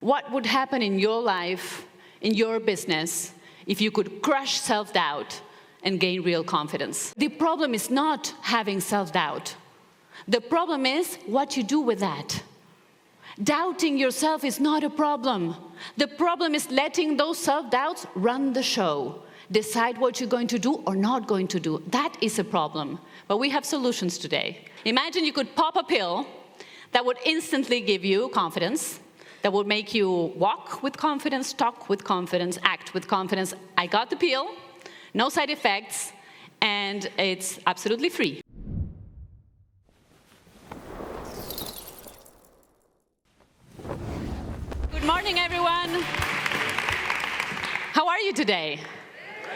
What would happen in your life, in your business, if you could crush self-doubt and gain real confidence? The problem is not having self-doubt. The problem is what you do with that. Doubting yourself is not a problem. The problem is letting those self-doubts run the show. Decide what you're going to do or not going to do. That is a problem. But we have solutions today. Imagine you could pop a pill that would instantly give you confidence, that would make you walk with confidence, talk with confidence, act with confidence. I got the pill, no side effects, and it's absolutely free. Good morning, everyone. How are you today?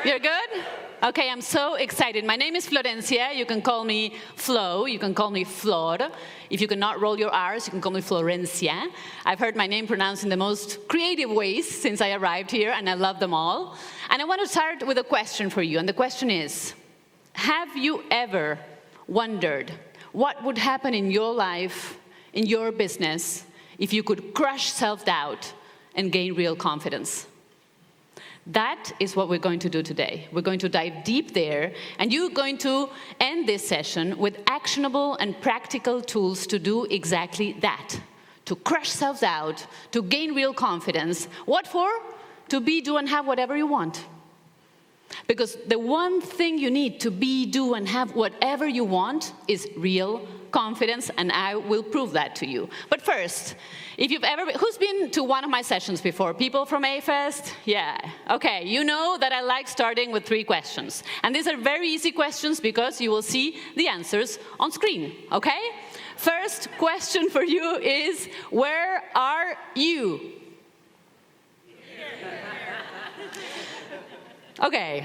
You're good? Okay, I'm so excited. My name is Florencia. You can call me Flo. You can call me Flor. If you cannot roll your R's, you can call me Florencia. I've heard my name pronounced in the most creative ways since I arrived here, and I love them all. And I want to start with a question for you, and the question is, have you ever wondered what would happen in your life, in your business, if you could crush self-doubt and gain real confidence? That is what we're going to do today. We're going to dive deep there, and you're going to end this session with actionable and practical tools to do exactly that. To crush self-doubt, to gain real confidence. What for? To be, do, and have whatever you want. Because the one thing you need to be, do, and have whatever you want is real confidence, and I will prove that to you. But first, if you've ever been, who's been to one of my sessions before? People from A-Fest? Yeah. Okay, you know that I like starting with 3 questions. And these are very easy questions because you will see the answers on screen, okay? First question for you is, where are you? Okay.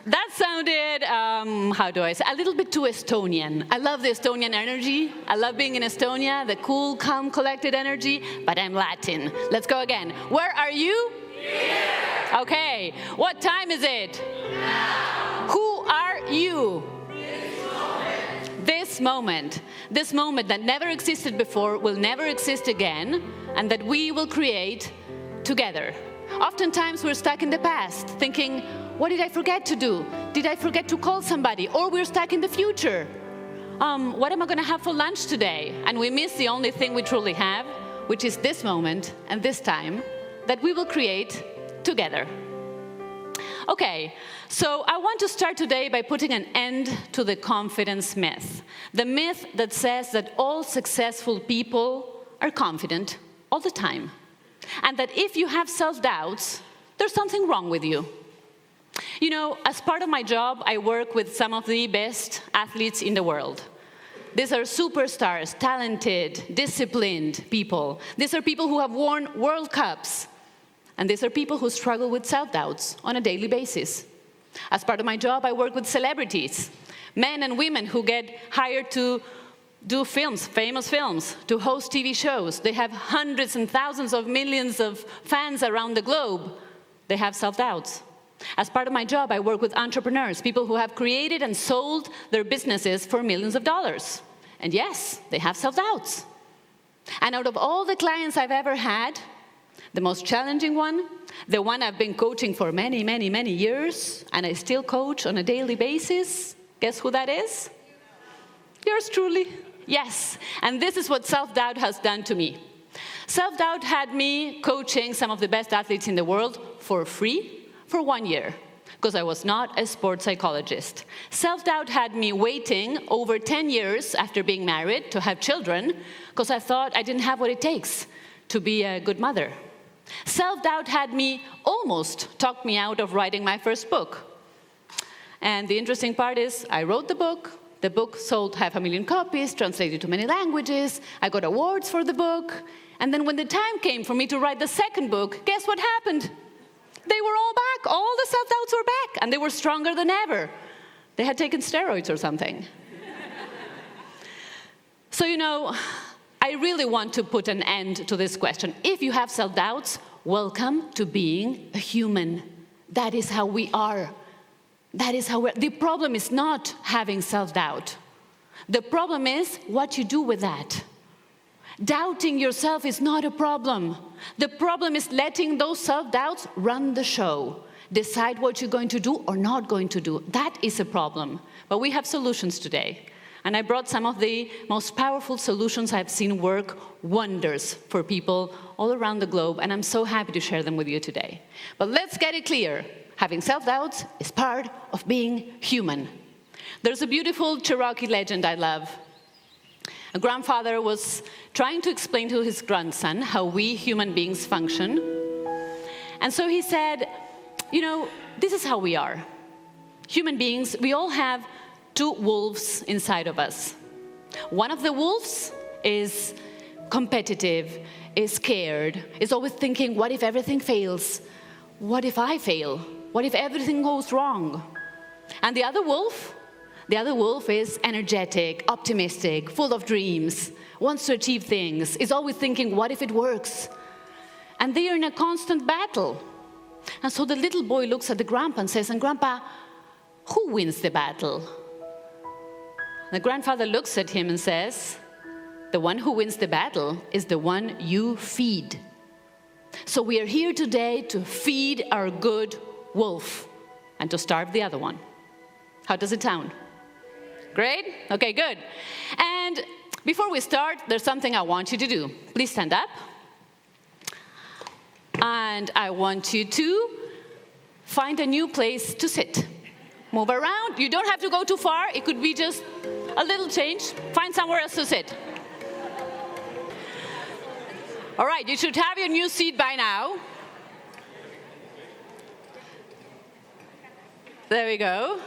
That sounded, how do I say, a little bit too Estonian. I love the Estonian energy. I love being in Estonia, the cool, calm, collected energy, but I'm Latin. Let's go again. Where are you? Here. Okay. What time is it? Now. Who are you? This moment. This moment that never existed before, will never exist again, and that we will create together. Oftentimes we're stuck in the past, thinking, what did I forget to do? Did I forget to call somebody? Or we're stuck in the future. What am I going to have for lunch today? And we miss the only thing we truly have, which is this moment and this time that we will create together. Okay, so I want to start today by putting an end to the confidence myth. The myth that says that all successful people are confident all the time. And that if you have self-doubts, there's something wrong with you. You know, as part of my job, I work with some of the best athletes in the world. These are superstars, talented, disciplined people. These are people who have won World Cups. And these are people who struggle with self-doubts on a daily basis. As part of my job, I work with celebrities, men and women who get hired to do films, famous films, to host TV shows. They have hundreds and thousands of millions of fans around the globe. They have self-doubts. As part of my job, I work with entrepreneurs, people who have created and sold their businesses for millions of dollars. And yes, they have self-doubts. And out of all the clients I've ever had, the most challenging one, the one I've been coaching for many, many, many years, and I still coach on a daily basis, guess who that is? Yours truly. Yes, and this is what self-doubt has done to me. Self-doubt had me coaching some of the best athletes in the world for free for 1 year, because I was not a sports psychologist. Self-doubt had me waiting over 10 years after being married to have children, because I thought I didn't have what it takes to be a good mother. Self-doubt had me almost talked me out of writing my first book. And the interesting part is, I wrote the book sold 500,000 copies, translated to many languages, I got awards for the book, and then when the time came for me to write the second book, guess what happened? They were all back, all the self-doubts were back, and they were stronger than ever. They had taken steroids or something. So, you know, I really want to put an end to this question. If you have self-doubts, welcome to being a human. That is how we are. That is how the problem is not having self-doubt. The problem is what you do with that. Doubting yourself is not a problem. The problem is letting those self-doubts run the show. Decide what you're going to do or not going to do. That is a problem. But we have solutions today. And I brought some of the most powerful solutions I've seen work wonders for people all around the globe. And I'm so happy to share them with you today. But let's get it clear. Having self-doubts is part of being human. There's a beautiful Cherokee legend I love. A grandfather was trying to explain to his grandson how we human beings function. And so he said, you know, this is how we are. Human beings, we all have two wolves inside of us. One of the wolves is competitive, is scared, is always thinking, what if everything fails? What if I fail? What if everything goes wrong? And the other wolf is energetic, optimistic, full of dreams, wants to achieve things, is always thinking, what if it works? And they are in a constant battle. And so the little boy looks at the grandpa and says, and Grandpa, who wins the battle? The grandfather looks at him and says, the one who wins the battle is the one you feed. So we are here today to feed our good wolf and to starve the other one. How does it sound? Great? Okay, good. And before we start, there's something I want you to do. Please stand up. And I want you to find a new place to sit. Move around. You don't have to go too far. It could be just a little change. Find somewhere else to sit. All right, you should have your new seat by now. There we go.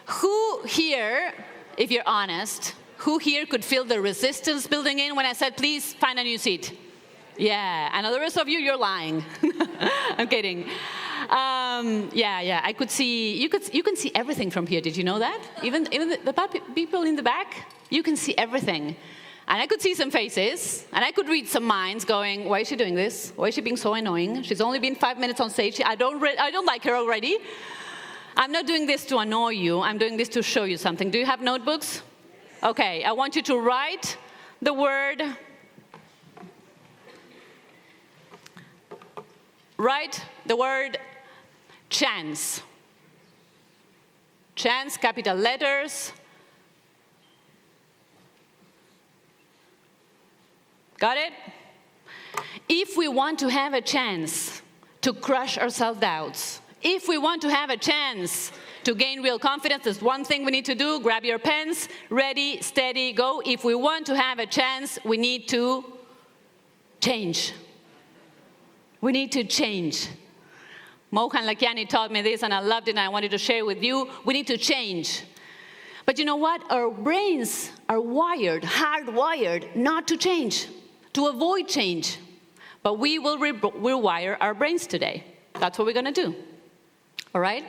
Who here, if you're honest, who here could feel the resistance building in when I said, please find a new seat? Yeah, and the rest of you, you're lying. I'm kidding. Yeah, I could see, you can see everything from here. Did you know that? Even the people in the back, you can see everything. And I could see some faces, and I could read some minds going, why is she doing this? Why is she being so annoying? She's only been 5 minutes on stage. I don't like her already. I'm not doing this to annoy you. I'm doing this to show you something. Do you have notebooks? Okay, I want you to write the word. Write the word chance. Chance, capital letters. Got it? If we want to have a chance to crush our self-doubts, if we want to have a chance to gain real confidence, there's one thing we need to do. Grab your pens. Ready, steady, go. If we want to have a chance, we need to change. We need to change. Mohan Lakiani taught me this, and I loved it, and I wanted to share with you. We need to change. But you know what? Our brains are wired, hardwired, not to change, to avoid change. But we will rewire our brains today. That's what we're going to do. All right?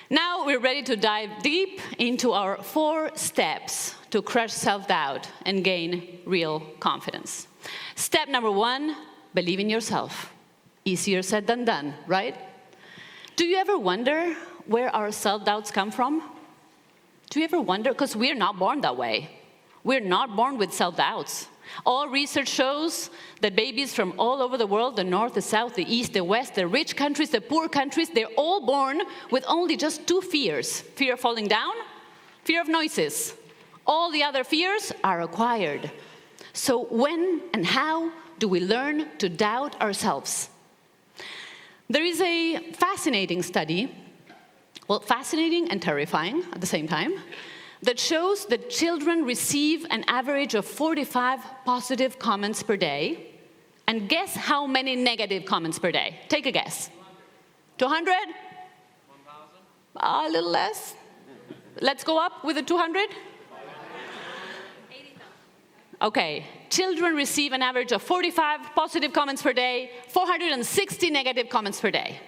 Now we're ready to dive deep into our 4 steps to crush self-doubt and gain real confidence. Step number 1, believe in yourself. Easier said than done, right? Do you ever wonder where our self-doubts come from? Do you ever wonder? Because we're not born that way. We're not born with self-doubts. All research shows that babies from all over the world, the north, the south, the east, the west, the rich countries, the poor countries, they're all born with only just 2 fears. Fear of falling down, fear of noises. All the other fears are acquired. So when and how do we learn to doubt ourselves? There is a fascinating study, well, fascinating and terrifying at the same time, that shows that children receive an average of 45 positive comments per day. And guess how many negative comments per day? Take a guess. 200? 1,000? A little less. Let's go up with the 200. 80,000. Okay, children receive an average of 45 positive comments per day, 460 negative comments per day.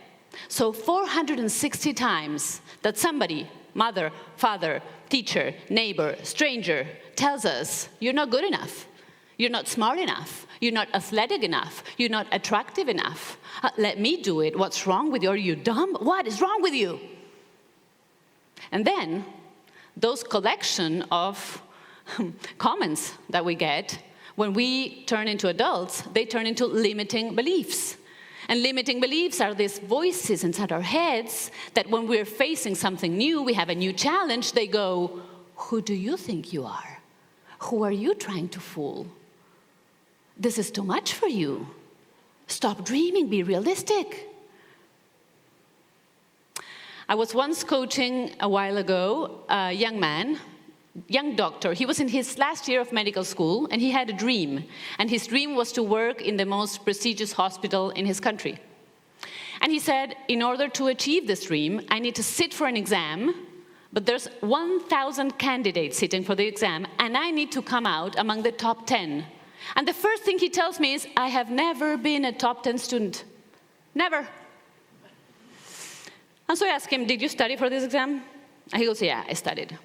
So 460 times that somebody, mother, father, teacher, neighbor, stranger, tells us, you're not good enough, you're not smart enough, you're not athletic enough, you're not attractive enough. Let me do it. What's wrong with you? Are you dumb? What is wrong with you? And then those collection of comments that we get when we turn into adults, they turn into limiting beliefs. And limiting beliefs are these voices inside our heads that when we're facing something new, we have a new challenge, they go, who do you think you are? Who are you trying to fool? This is too much for you. Stop dreaming, be realistic. I was once coaching a while ago a young man, young doctor. He was in his last year of medical school, and he had a dream. And his dream was to work in the most prestigious hospital in his country. And he said, in order to achieve this dream, I need to sit for an exam, but there's 1,000 candidates sitting for the exam, and I need to come out among the top 10. And the first thing he tells me is, I have never been a top 10 student. Never. And so I asked him, did you study for this exam? And he goes, yeah, I studied.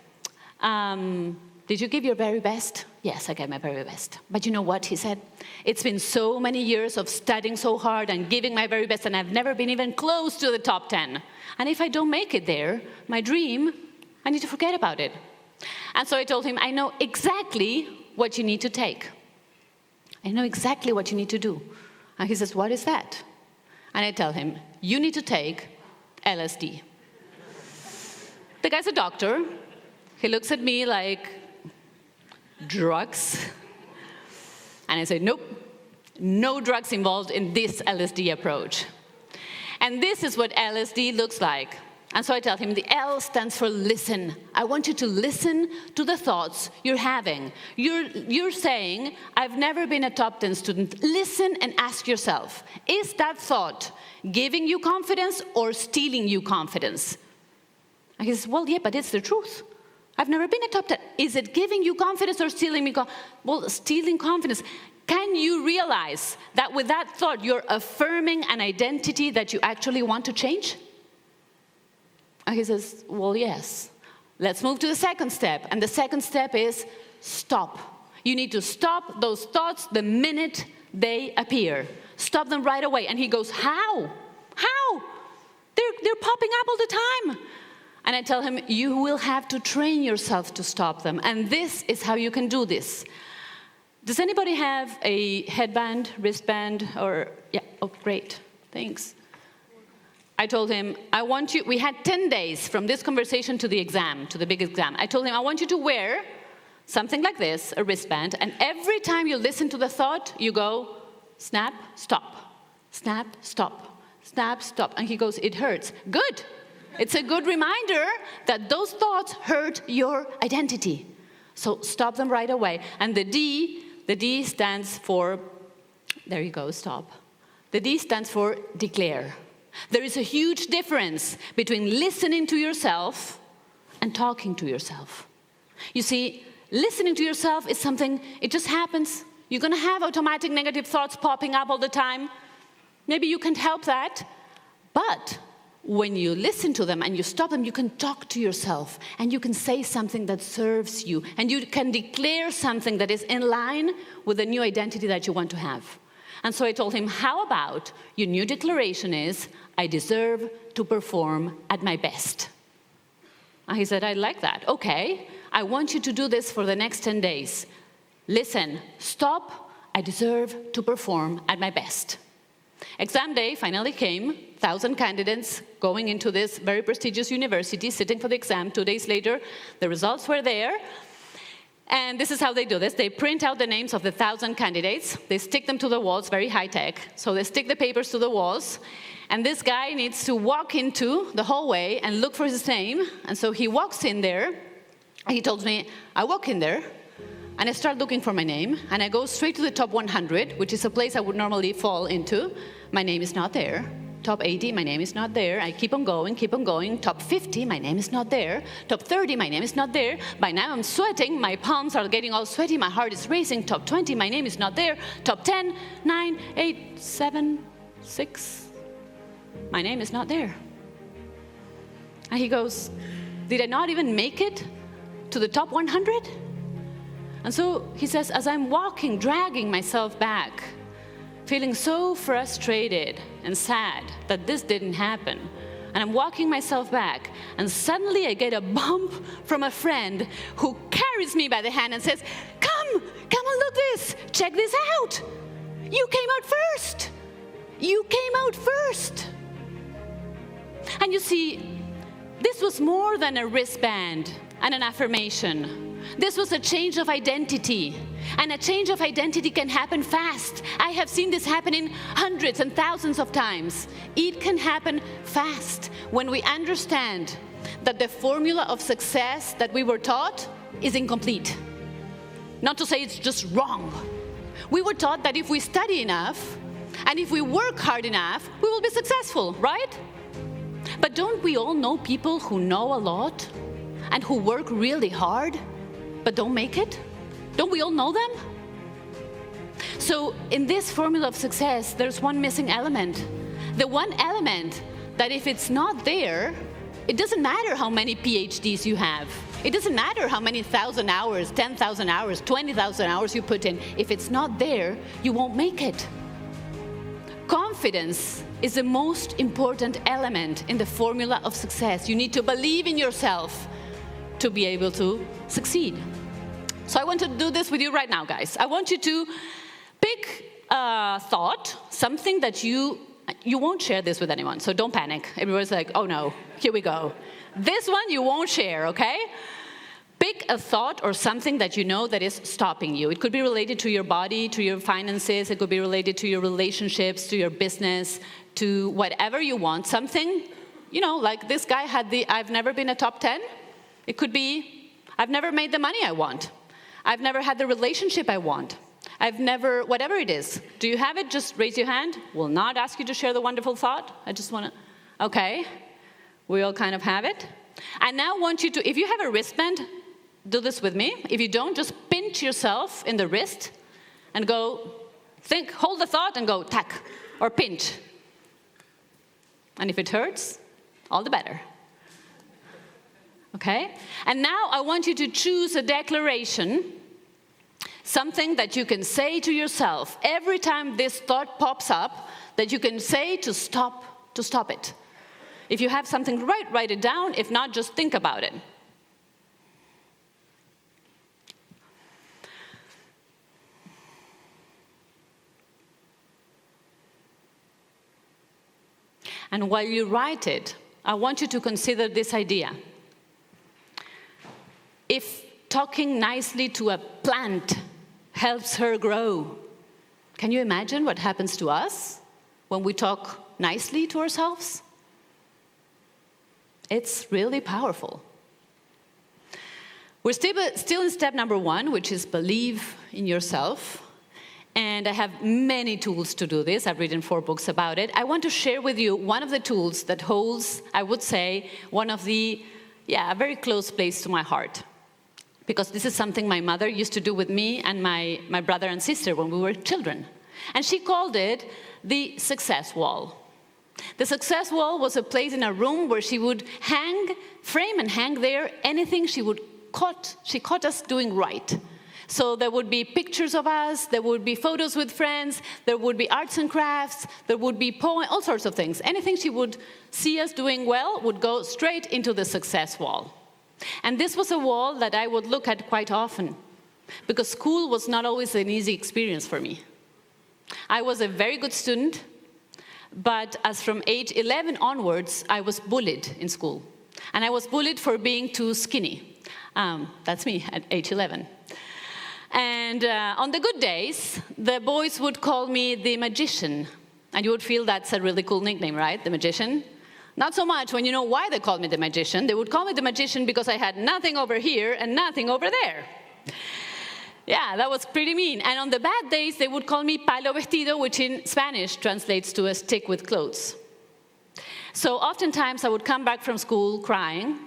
Did you give your very best? Yes, I gave my very best. But you know what, he said, it's been so many years of studying so hard and giving my very best, and I've never been even close to the top 10. And if I don't make it there, my dream, I need to forget about it. And so I told him, I know exactly what you need to take. I know exactly what you need to do. And he says, what is that? And I tell him, you need to take LSD. The guy's a doctor. He looks at me like, drugs? And I say, nope, no drugs involved in this LSD approach. And this is what LSD looks like. And so I tell him, the L stands for listen. I want you to listen to the thoughts you're having. You're saying, I've never been a top 10 student. Listen and ask yourself, is that thought giving you confidence or stealing you confidence? And he says, well, yeah, but it's the truth. I've never been a top 10. Is it giving you confidence or stealing me confidence? Well, stealing confidence. Can you realize that with that thought, you're affirming an identity that you actually want to change? And he says, well, yes. Let's move to the second step. And the second step is stop. You need to stop those thoughts the minute they appear. Stop them right away. And he goes, how? How? They're popping up all the time. And I tell him, you will have to train yourself to stop them. And this is how you can do this. Does anybody have a headband, wristband, or, yeah, oh, great, thanks. I told him, we had 10 days from this conversation to the exam, to the big exam. I told him, I want you to wear something like this, a wristband, and every time you listen to the thought, you go, snap, stop, snap, stop, snap, stop. And he goes, it hurts. Good. It's a good reminder that those thoughts hurt your identity. So stop them right away. And the D stands for, there you go, stop. The D stands for declare. There is a huge difference between listening to yourself and talking to yourself. You see, listening to yourself is something, it just happens. You're going to have automatic negative thoughts popping up all the time. Maybe you can't help that. But when you listen to them and you stop them, you can talk to yourself and you can say something that serves you and you can declare something that is in line with the new identity that you want to have. And so I told him, how about your new declaration is, I deserve to perform at my best. And he said, I like that. Okay, I want you to do this for the next 10 days. Listen, stop, I deserve to perform at my best. Exam day finally came, 1,000 candidates going into this very prestigious university, sitting for the exam. 2 days later, the results were there. And this is how they do this. They print out the names of the 1,000 candidates. They stick them to the walls, very high-tech. So they stick the papers to the walls. And this guy needs to walk into the hallway and look for his name. And so he walks in there. And he tells me, I walk in there, and I start looking for my name. And I go straight to the top 100, which is a place I would normally fall into. My name is not there. Top 80, my name is not there. I keep on going. Top 50, my name is not there. Top 30, my name is not there. By now I'm sweating, my palms are getting all sweaty, my heart is racing. Top 20, my name is not there. Top 10, 9, 8, 7, 6, my name is not there. And he goes, did I not even make it to the top 100? And so he says, as I'm walking, dragging myself back, feeling so frustrated and sad that this didn't happen. And I'm walking myself back, and suddenly I get a bump from a friend who carries me by the hand and says, come, Come on, look this. Check this out. You came out first. You came out first. And you see, this was more than a wristband and an affirmation. This was a change of identity. And a change of identity can happen fast. I have seen this happening hundreds and thousands of times. It can happen fast when we understand that the formula of success that we were taught is incomplete. Not to say it's just wrong. We were taught that if we study enough and if we work hard enough, we will be successful, right? But don't we all know people who know a lot and who work really hard but don't make it? Don't we all know them? So in this formula of success, there's one missing element. The one element that if it's not there, it doesn't matter how many PhDs you have. It doesn't matter how many 1,000 hours, 10,000 hours, 20,000 hours you put in. If it's not there, you won't make it. Confidence is the most important element in the formula of success. You need to believe in yourself to be able to succeed. So I want to do this with you right now, guys. I want you to pick a thought, something that you won't share this with anyone, so don't panic. Everyone's like, oh no, here we go. This one you won't share, okay? Pick a thought or something that you know that is stopping you. It could be related to your body, to your finances. It could be related to your relationships, to your business, to whatever you want. Something, like this guy had I've never been a top 10. It could be, I've never made the money I want. I've never had the relationship I want. I've never, whatever it is. Do you have it? Just raise your hand. We'll not ask you to share the wonderful thought. I just want to, okay. We all kind of have it. And now I want you to, if you have a wristband, do this with me. If you don't, just pinch yourself in the wrist and go, hold the thought and go, tack, or pinch. And if it hurts, all the better. Okay? And now I want you to choose a declaration, something that you can say to yourself every time this thought pops up, that you can say to stop it. If you have something, write it down. If not, just think about it. And while you write it, I want you to consider this idea. If talking nicely to a plant helps her grow, can you imagine what happens to us when we talk nicely to ourselves? It's really powerful. We're still in step number 1, which is believe in yourself. And I have many tools to do this. I've written 4 books about it. I want to share with you one of the tools that holds, I would say, one of a very close place to my heart. Because this is something my mother used to do with me and my brother and sister when we were children. And she called it the success wall. The success wall was a place in a room where she would frame and hang there anything she caught us doing right. So there would be pictures of us, there would be photos with friends, there would be arts and crafts, there would be poems, all sorts of things. Anything she would see us doing well would go straight into the success wall. And this was a wall that I would look at quite often, because school was not always an easy experience for me. I was a very good student, but as from age 11 onwards, I was bullied in school. And I was bullied for being too skinny. That's me at age 11. And on the good days, the boys would call me the magician. And you would feel that's a really cool nickname, right? The magician. Not so much when you know why they called me the magician. They would call me the magician because I had nothing over here and nothing over there. Yeah, that was pretty mean. And on the bad days, they would call me palo vestido, which in Spanish translates to a stick with clothes. So oftentimes, I would come back from school crying.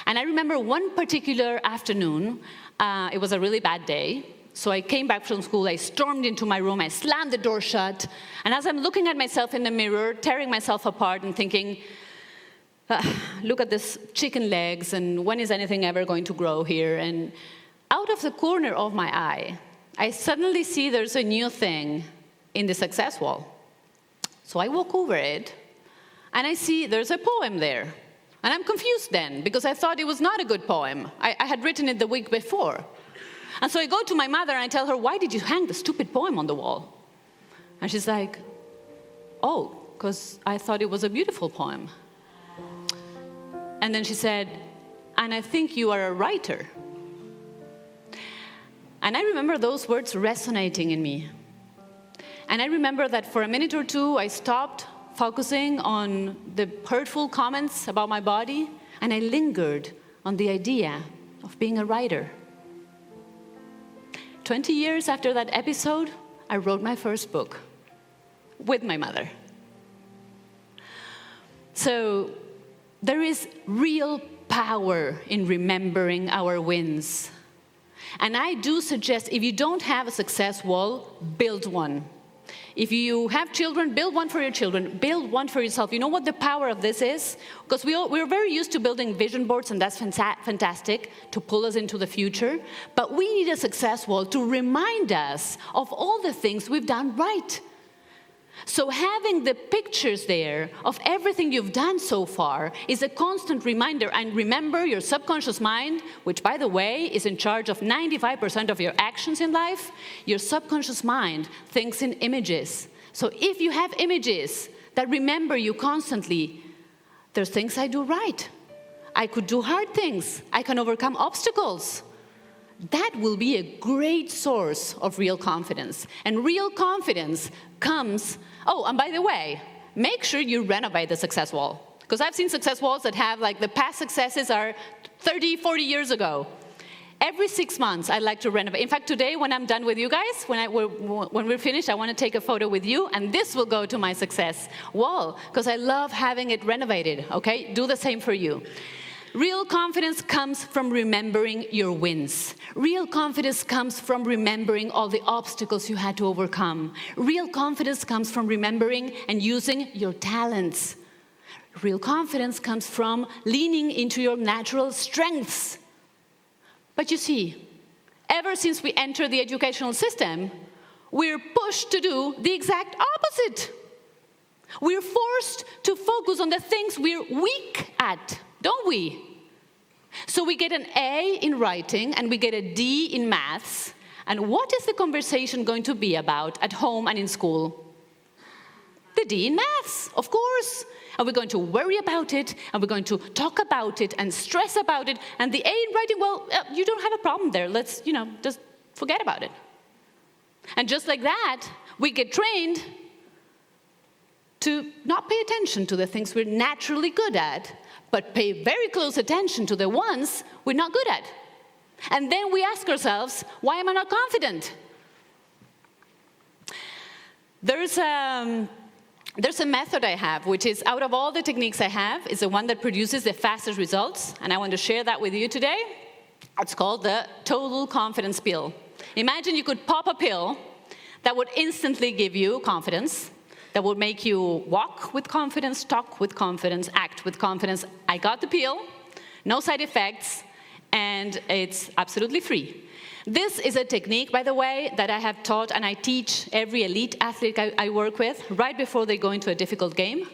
And I remember one particular afternoon, it was a really bad day. So I came back from school, I stormed into my room, I slammed the door shut. And as I'm looking at myself in the mirror, tearing myself apart and thinking, look at this chicken legs, and when is anything ever going to grow here? And out of the corner of my eye, I suddenly see there's a new thing in the success wall. So I walk over it, and I see there's a poem there. And I'm confused then, because I thought it was not a good poem. I had written it the week before. And so I go to my mother and I tell her, why did you hang the stupid poem on the wall? And she's like, oh, because I thought it was a beautiful poem. And then she said, and I think you are a writer. And I remember those words resonating in me. And I remember that for a minute or two, I stopped focusing on the hurtful comments about my body, and I lingered on the idea of being a writer. 20 years after that episode, I wrote my first book with my mother. So there is real power in remembering our wins. And I do suggest, if you don't have a success wall, build one. If you have children, build one for your children. Build one for yourself. You know what the power of this is? Because we're very used to building vision boards, and that's fantastic to pull us into the future. But we need a success wall to remind us of all the things we've done right. So having the pictures there of everything you've done so far is a constant reminder. And remember, your subconscious mind, which, by the way, is in charge of 95% of your actions in life, your subconscious mind thinks in images. So if you have images that remember you constantly, there's things I do right. I could do hard things. I can overcome obstacles. That will be a great source of real confidence. And real confidence comes, oh, and by the way, make sure you renovate the success wall. Because I've seen success walls that have, like, the past successes are 30, 40 years ago. Every 6 months, I like to renovate. In fact, today, when I'm done with you guys, when we're finished, I want to take a photo with you, and this will go to my success wall, because I love having it renovated, okay? Do the same for you. Real confidence comes from remembering your wins. Real confidence comes from remembering all the obstacles you had to overcome. Real confidence comes from remembering and using your talents. Real confidence comes from leaning into your natural strengths. But you see, ever since we entered the educational system, we're pushed to do the exact opposite. We're forced to focus on the things we're weak at, don't we? So we get an A in writing and we get a D in maths. And what is the conversation going to be about at home and in school? The D in maths, of course. And we're going to worry about it, and we're going to talk about it and stress about it. And the A in writing, well, you don't have a problem there. Let's, just forget about it. And just like that, we get trained to not pay attention to the things we're naturally good at, but pay very close attention to the ones we're not good at. And then we ask ourselves, why am I not confident? There's a method I have, which is, out of all the techniques I have, is the one that produces the fastest results, and I want to share that with you today. It's called the Total Confidence Pill. Imagine you could pop a pill that would instantly give you confidence, that would make you walk with confidence, talk with confidence, act with confidence. I got the pill, no side effects, and it's absolutely free. This is a technique, by the way, that I have taught and I teach every elite athlete I work with right before they go into a difficult game.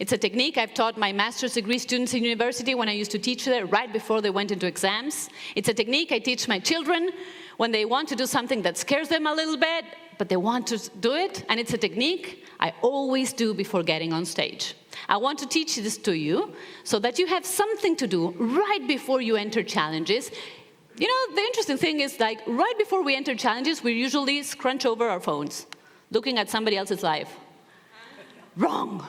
It's a technique I've taught my master's degree students in university when I used to teach there right before they went into exams. It's a technique I teach my children when they want to do something that scares them a little bit, but they want to do it. And it's a technique I always do before getting on stage. I want to teach this to you so that you have something to do right before you enter challenges. You know, the interesting thing is, like, right before we enter challenges, we usually scrunch over our phones, looking at somebody else's life. Wrong.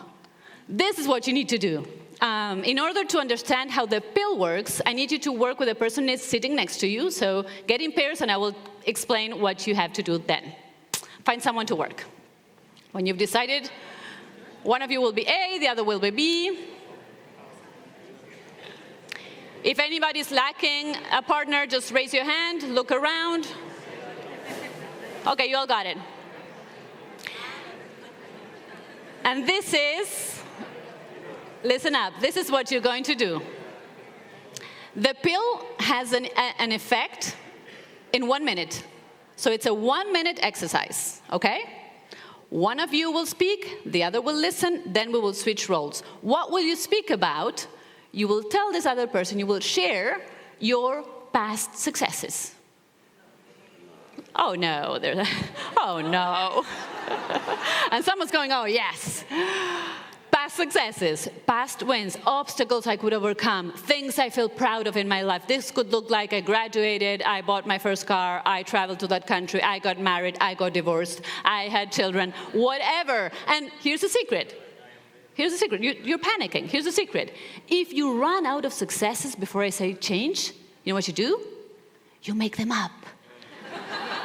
This is what you need to do. In order to understand how the pill works, I need you to work with a person who's sitting next to you. So get in pairs, and I will explain what you have to do then. Find someone to work. When you've decided, one of you will be A, the other will be B. If anybody's lacking a partner, just raise your hand, look around. Okay, you all got it. And this is, listen up, this is what you're going to do. The pill has an effect in 1 minute. So it's a 1-minute exercise, okay? One of you will speak, the other will listen, then we will switch roles. What will you speak about? You will tell this other person, you will share your past successes. oh no, oh no. And someone's going, oh yes. Past successes, past wins, obstacles I could overcome, things I feel proud of in my life. This could look like I graduated, I bought my first car, I traveled to that country, I got married, I got divorced, I had children, whatever. And here's the secret. Here's the secret. You're panicking. Here's the secret. If you run out of successes before I say change, you know what you do? You make them up.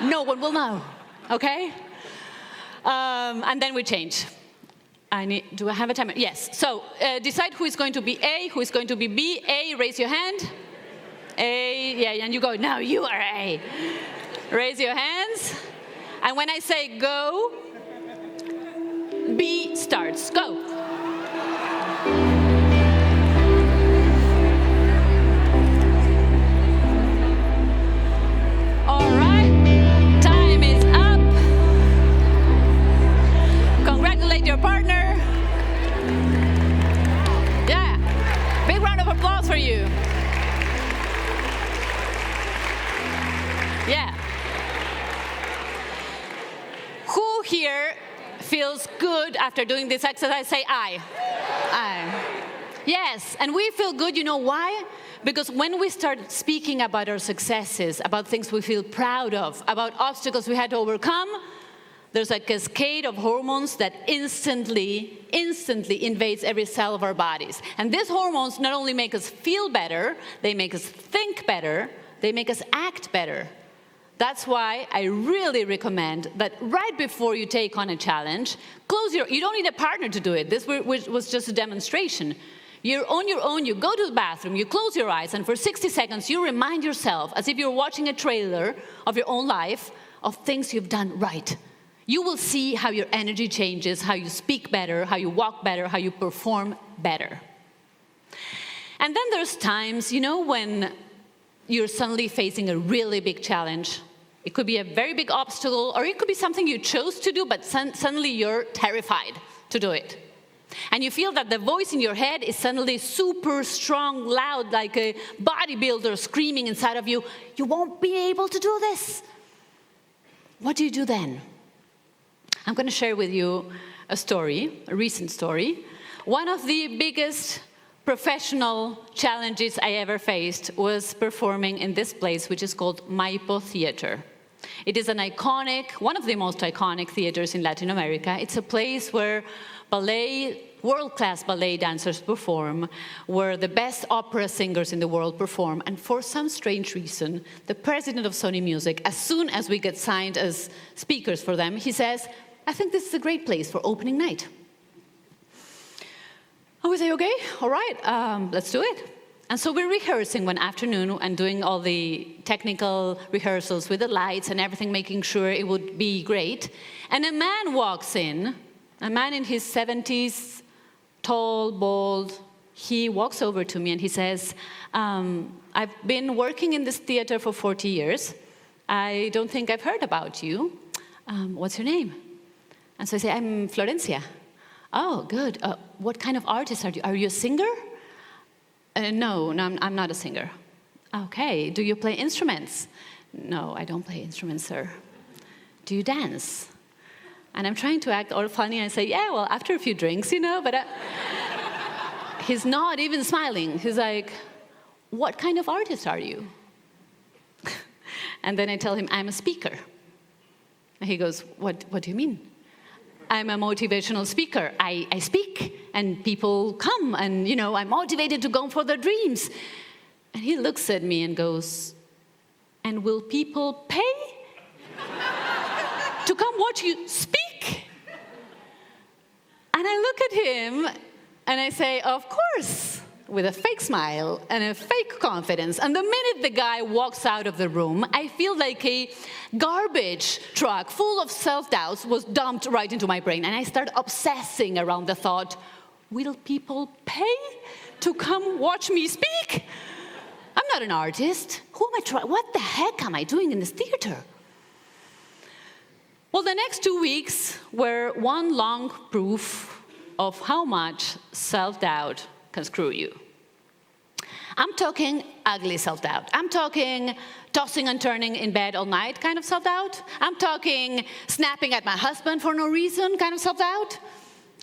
No one will know, okay? And then we change. Do I have a timer? Yes. So decide who is going to be A, who is going to be B. A, raise your hand. A, yeah, and you go, no, you are A. Raise your hands. And when I say go, B starts. Go. All right. Time is up. Congratulate your partner. Yeah. Big round of applause for you. Yeah. Who here feels good after doing this exercise? Say I. Yes, and we feel good, you know why? Because when we start speaking about our successes, about things we feel proud of, about obstacles we had to overcome, there's a cascade of hormones that instantly invades every cell of our bodies. And these hormones not only make us feel better, they make us think better, they make us act better. That's why I really recommend that right before you take on a challenge, you don't need a partner to do it. This was just a demonstration. You're on your own, you go to the bathroom, you close your eyes, and for 60 seconds you remind yourself, as if you're watching a trailer of your own life, of things you've done right. You will see how your energy changes, how you speak better, how you walk better, how you perform better. And then there's times, you know, when you're suddenly facing a really big challenge. It could be a very big obstacle, or it could be something you chose to do, but suddenly you're terrified to do it. And you feel that the voice in your head is suddenly super strong, loud, like a bodybuilder screaming inside of you, you won't be able to do this. What do you do then? I'm going to share with you a story, a recent story. One of the biggest professional challenges I ever faced was performing in this place, which is called Maipo Theater. It is an iconic, one of the most iconic theaters in Latin America. It's a place where world-class ballet dancers perform, where the best opera singers in the world perform, and for some strange reason, the president of Sony Music, as soon as we get signed as speakers for them, he says, I think this is a great place for opening night. And we say, okay, all right, let's do it. And so we're rehearsing one afternoon and doing all the technical rehearsals with the lights and everything, making sure it would be great. And a man walks in, a man in his 70s, tall, bald. He walks over to me and he says, I've been working in this theater for 40 years. I don't think I've heard about you. What's your name? And so I say, I'm Florencia. Oh, good. What kind of artist are you? Are you a singer? No, I'm not a singer. Okay. Do you play instruments? No, I don't play instruments, sir. Do you dance? And I'm trying to act all funny and say, yeah, well, after a few drinks, you know, but he's not even smiling. He's like, what kind of artist are you? And then I tell him, I'm a speaker. And he goes, what do you mean? I'm a motivational speaker. I speak, and people come, and, you know, I'm motivated to go for their dreams. And he looks at me and goes, and will people pay to come watch you speak? And I look at him, and I say, of course, with a fake smile and a fake confidence. And the minute the guy walks out of the room, I feel like a garbage truck full of self-doubts was dumped right into my brain. And I start obsessing around the thought, will people pay to come watch me speak? I'm not an artist. Who am I trying? What the heck am I doing in this theater? Well, the next 2 weeks were one long proof of how much self-doubt can screw you. I'm talking ugly self-doubt. I'm talking tossing and turning in bed all night kind of self-doubt. I'm talking snapping at my husband for no reason kind of self-doubt.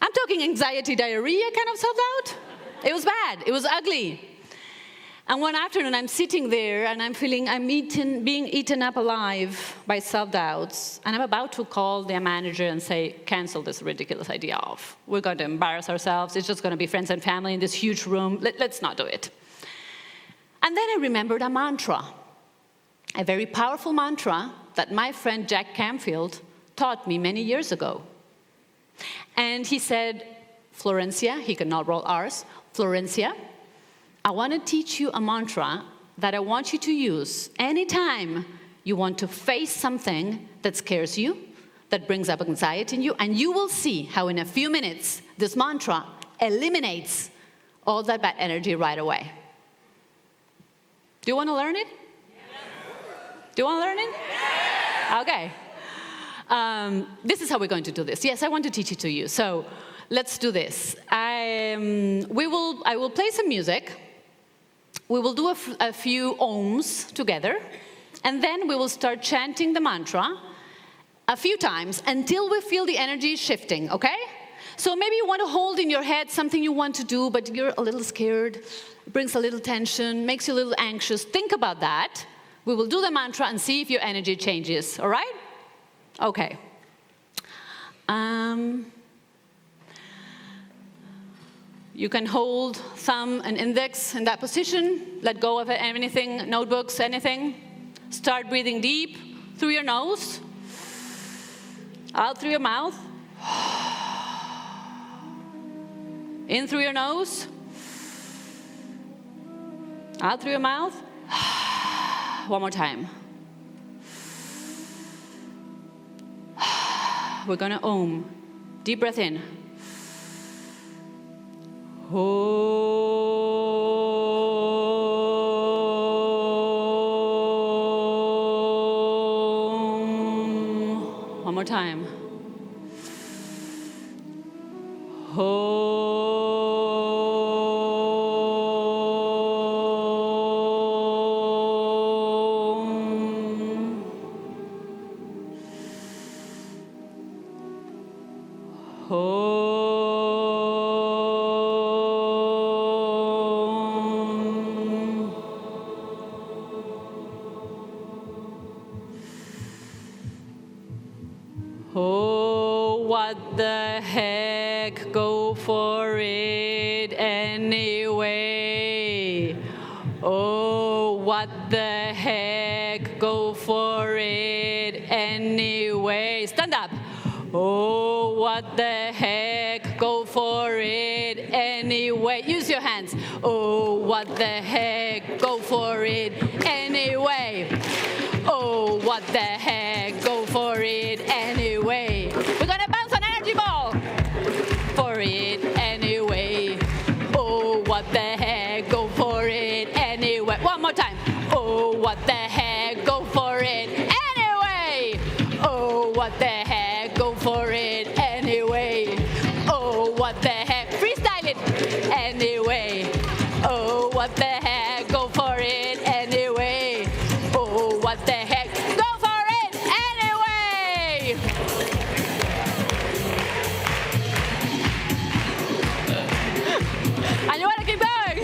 I'm talking anxiety diarrhea kind of self-doubt. It was bad. It was ugly. And one afternoon, I'm sitting there, and I'm feeling being eaten up alive by self-doubts. And I'm about to call their manager and say, cancel this ridiculous idea off. We're going to embarrass ourselves. It's just going to be friends and family in this huge room. Let's not do it. And then I remembered a mantra, a very powerful mantra that my friend Jack Canfield taught me many years ago. And he said, Florencia, he could not roll R's, Florencia, I want to teach you a mantra that I want you to use anytime you want to face something that scares you, that brings up anxiety in you, and you will see how in a few minutes this mantra eliminates all that bad energy right away. Do you want to learn it? Do you want to learn it? Okay. This is how we're going to do this. Yes, I want to teach it to you. So let's do this. I will play some music. We will do a few ohms together, and then we will start chanting the mantra a few times until we feel the energy shifting, okay? So maybe you want to hold in your head something you want to do, but you're a little scared, it brings a little tension, makes you a little anxious. Think about that. We will do the mantra and see if your energy changes, all right? Okay. You can hold thumb and index in that position. Let go of anything, notebooks, anything. Start breathing deep through your nose, out through your mouth, in through your nose, out through your mouth. One more time. We're going to Om. Deep breath in. Om. One more time. Om. Oh, what the heck, go for it anyway. Oh, what the heck, go for it anyway. Stand up. Oh, what the heck, go for it anyway. Use your hands. Oh, what the heck, go for it anyway. Oh, what the heck, go for it anyway. We're gonna bounce an energy ball. For it anyway. Oh, what the heck, go for it anyway. One more time. Oh, what the heck, go for it anyway. Oh, what the heck, go for it anyway. Oh, what the heck, freestyle it anyway. Oh, what the heck, go for it anyway. Oh, what the heck, go for it anyway. And you want to keep going.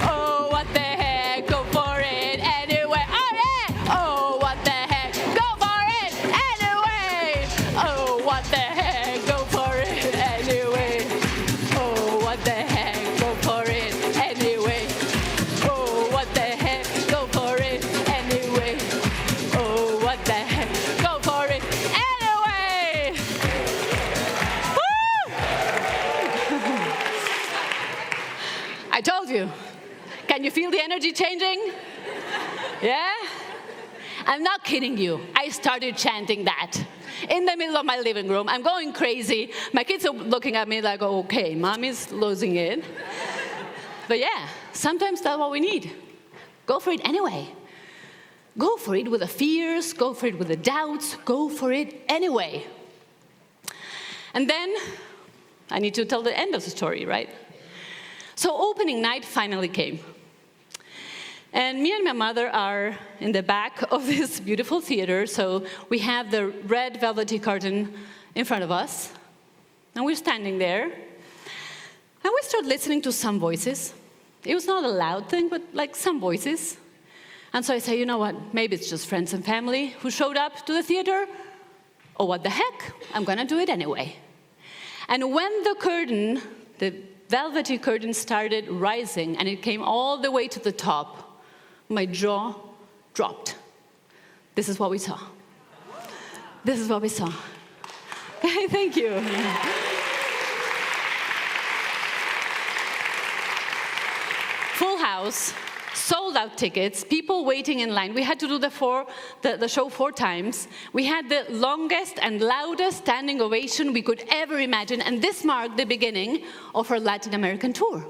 Oh, what the heck, go for it anyway. Oh, yeah. Oh, what the heck, go for it anyway. Oh, what the heck, go for it anyway. Oh, what the heck, go for it anyway. Oh, what the heck, go for it anyway. Oh, what the heck, go for it anyway. Woo! I told you. Can you feel the energy changing? Yeah? I'm not kidding you. I started chanting that in the middle of my living room. I'm going crazy. My kids are looking at me like, okay, mommy's losing it. But yeah, sometimes that's what we need. Go for it anyway. Go for it with the fears, go for it with the doubts, go for it anyway. And then, I need to tell the end of the story, right? So opening night finally came. And me and my mother are in the back of this beautiful theater, so we have the red velvety curtain in front of us, and we're standing there, and we start listening to some voices. It was not a loud thing, but like some voices. And so I say, you know what, maybe it's just friends and family who showed up to the theater, or what the heck, I'm gonna do it anyway. And when the curtain, the velvety curtain started rising, and it came all the way to the top, my jaw dropped. This is what we saw. This is what we saw. Thank you. Full house, sold out tickets, people waiting in line. We had to do the show 4 times. We had the longest and loudest standing ovation we could ever imagine, and this marked the beginning of our Latin American tour,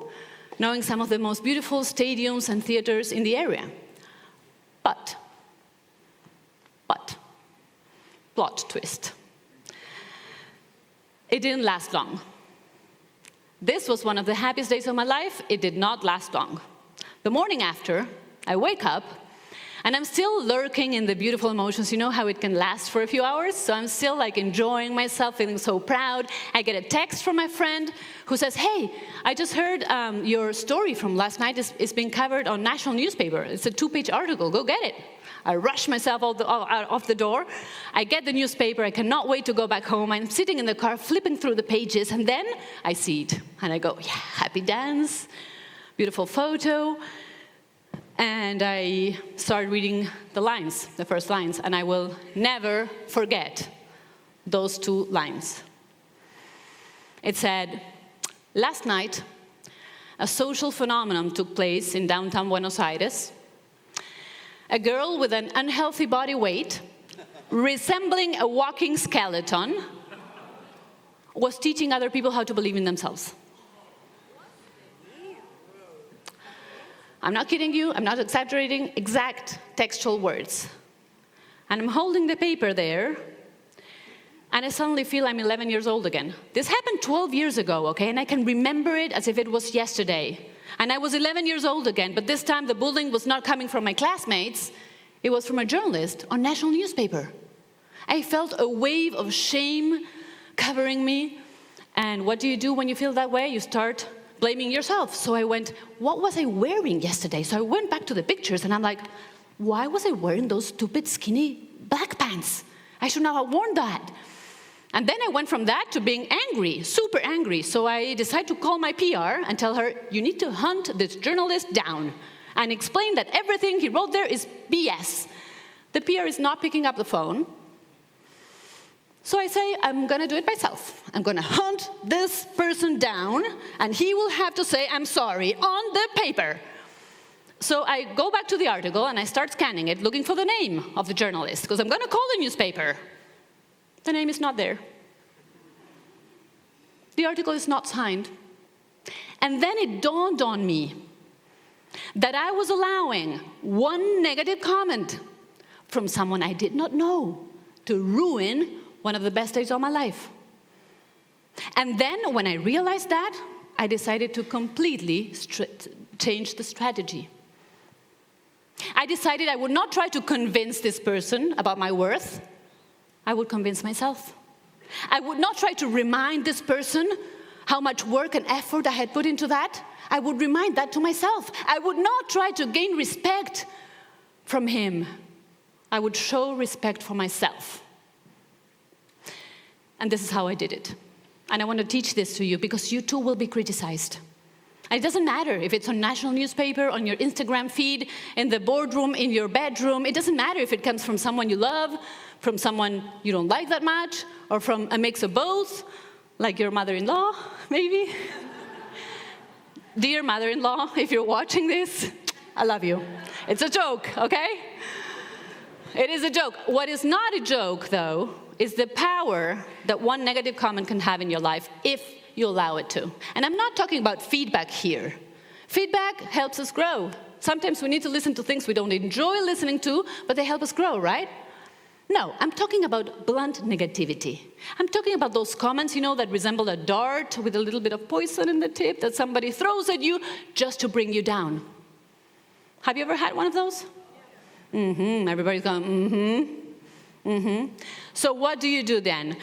knowing some of the most beautiful stadiums and theaters in the area. But, plot twist. It didn't last long. This was one of the happiest days of my life. It did not last long. The morning after, I wake up, and I'm still lurking in the beautiful emotions. You know how it can last for a few hours? So I'm still like enjoying myself, feeling so proud. I get a text from my friend who says, hey, I just heard your story from last night is being covered on national newspaper. It's a 2-page article, go get it. I rush myself out of the door. I get the newspaper, I cannot wait to go back home. I'm sitting in the car, flipping through the pages, and then I see it. And I go, yeah, happy dance, beautiful photo. And I start reading the lines, the first lines, and I will never forget those 2 lines. It said, last night, a social phenomenon took place in downtown Buenos Aires. A girl with an unhealthy body weight, resembling a walking skeleton, was teaching other people how to believe in themselves. I'm not kidding you, I'm not exaggerating, exact textual words. And I'm holding the paper there, and I suddenly feel I'm 11 years old again. This happened 12 years ago, okay, and I can remember it as if it was yesterday. And I was 11 years old again, but this time the bullying was not coming from my classmates, it was from a journalist on national newspaper. I felt a wave of shame covering me, and what do you do when you feel that way? You start blaming yourself. So I went, what was I wearing yesterday? So I went back to the pictures and I'm like, why was I wearing those stupid skinny black pants? I should not have worn that. And then I went from that to being angry, super angry. So I decided to call my PR and tell her, you need to hunt this journalist down and explain that everything he wrote there is BS. The PR is not picking up the phone. So I say, I'm gonna do it myself. I'm gonna hunt this person down, and he will have to say, I'm sorry, on the paper. So I go back to the article, and I start scanning it, looking for the name of the journalist, because I'm gonna call the newspaper. The name is not there. The article is not signed. And then it dawned on me that I was allowing one negative comment from someone I did not know to ruin one of the best days of my life. And then when I realized that, I decided to completely change the strategy. I decided I would not try to convince this person about my worth. I would convince myself. I would not try to remind this person how much work and effort I had put into that. I would remind that to myself. I would not try to gain respect from him. I would show respect for myself. And this is how I did it. And I want to teach this to you because you too will be criticized. And it doesn't matter if it's on national newspaper, on your Instagram feed, in the boardroom, in your bedroom. It doesn't matter if it comes from someone you love, from someone you don't like that much, or from a mix of both, like your mother-in-law, maybe. Dear mother-in-law, if you're watching this, I love you. It's a joke, okay? It is a joke. What is not a joke, though, is the power that one negative comment can have in your life if you allow it to. And I'm not talking about feedback here. Feedback helps us grow. Sometimes we need to listen to things we don't enjoy listening to, but they help us grow, right? No, I'm talking about blunt negativity. I'm talking about those comments, you know, that resemble a dart with a little bit of poison in the tip that somebody throws at you just to bring you down. Have you ever had one of those? Everybody's going, So what do you do then?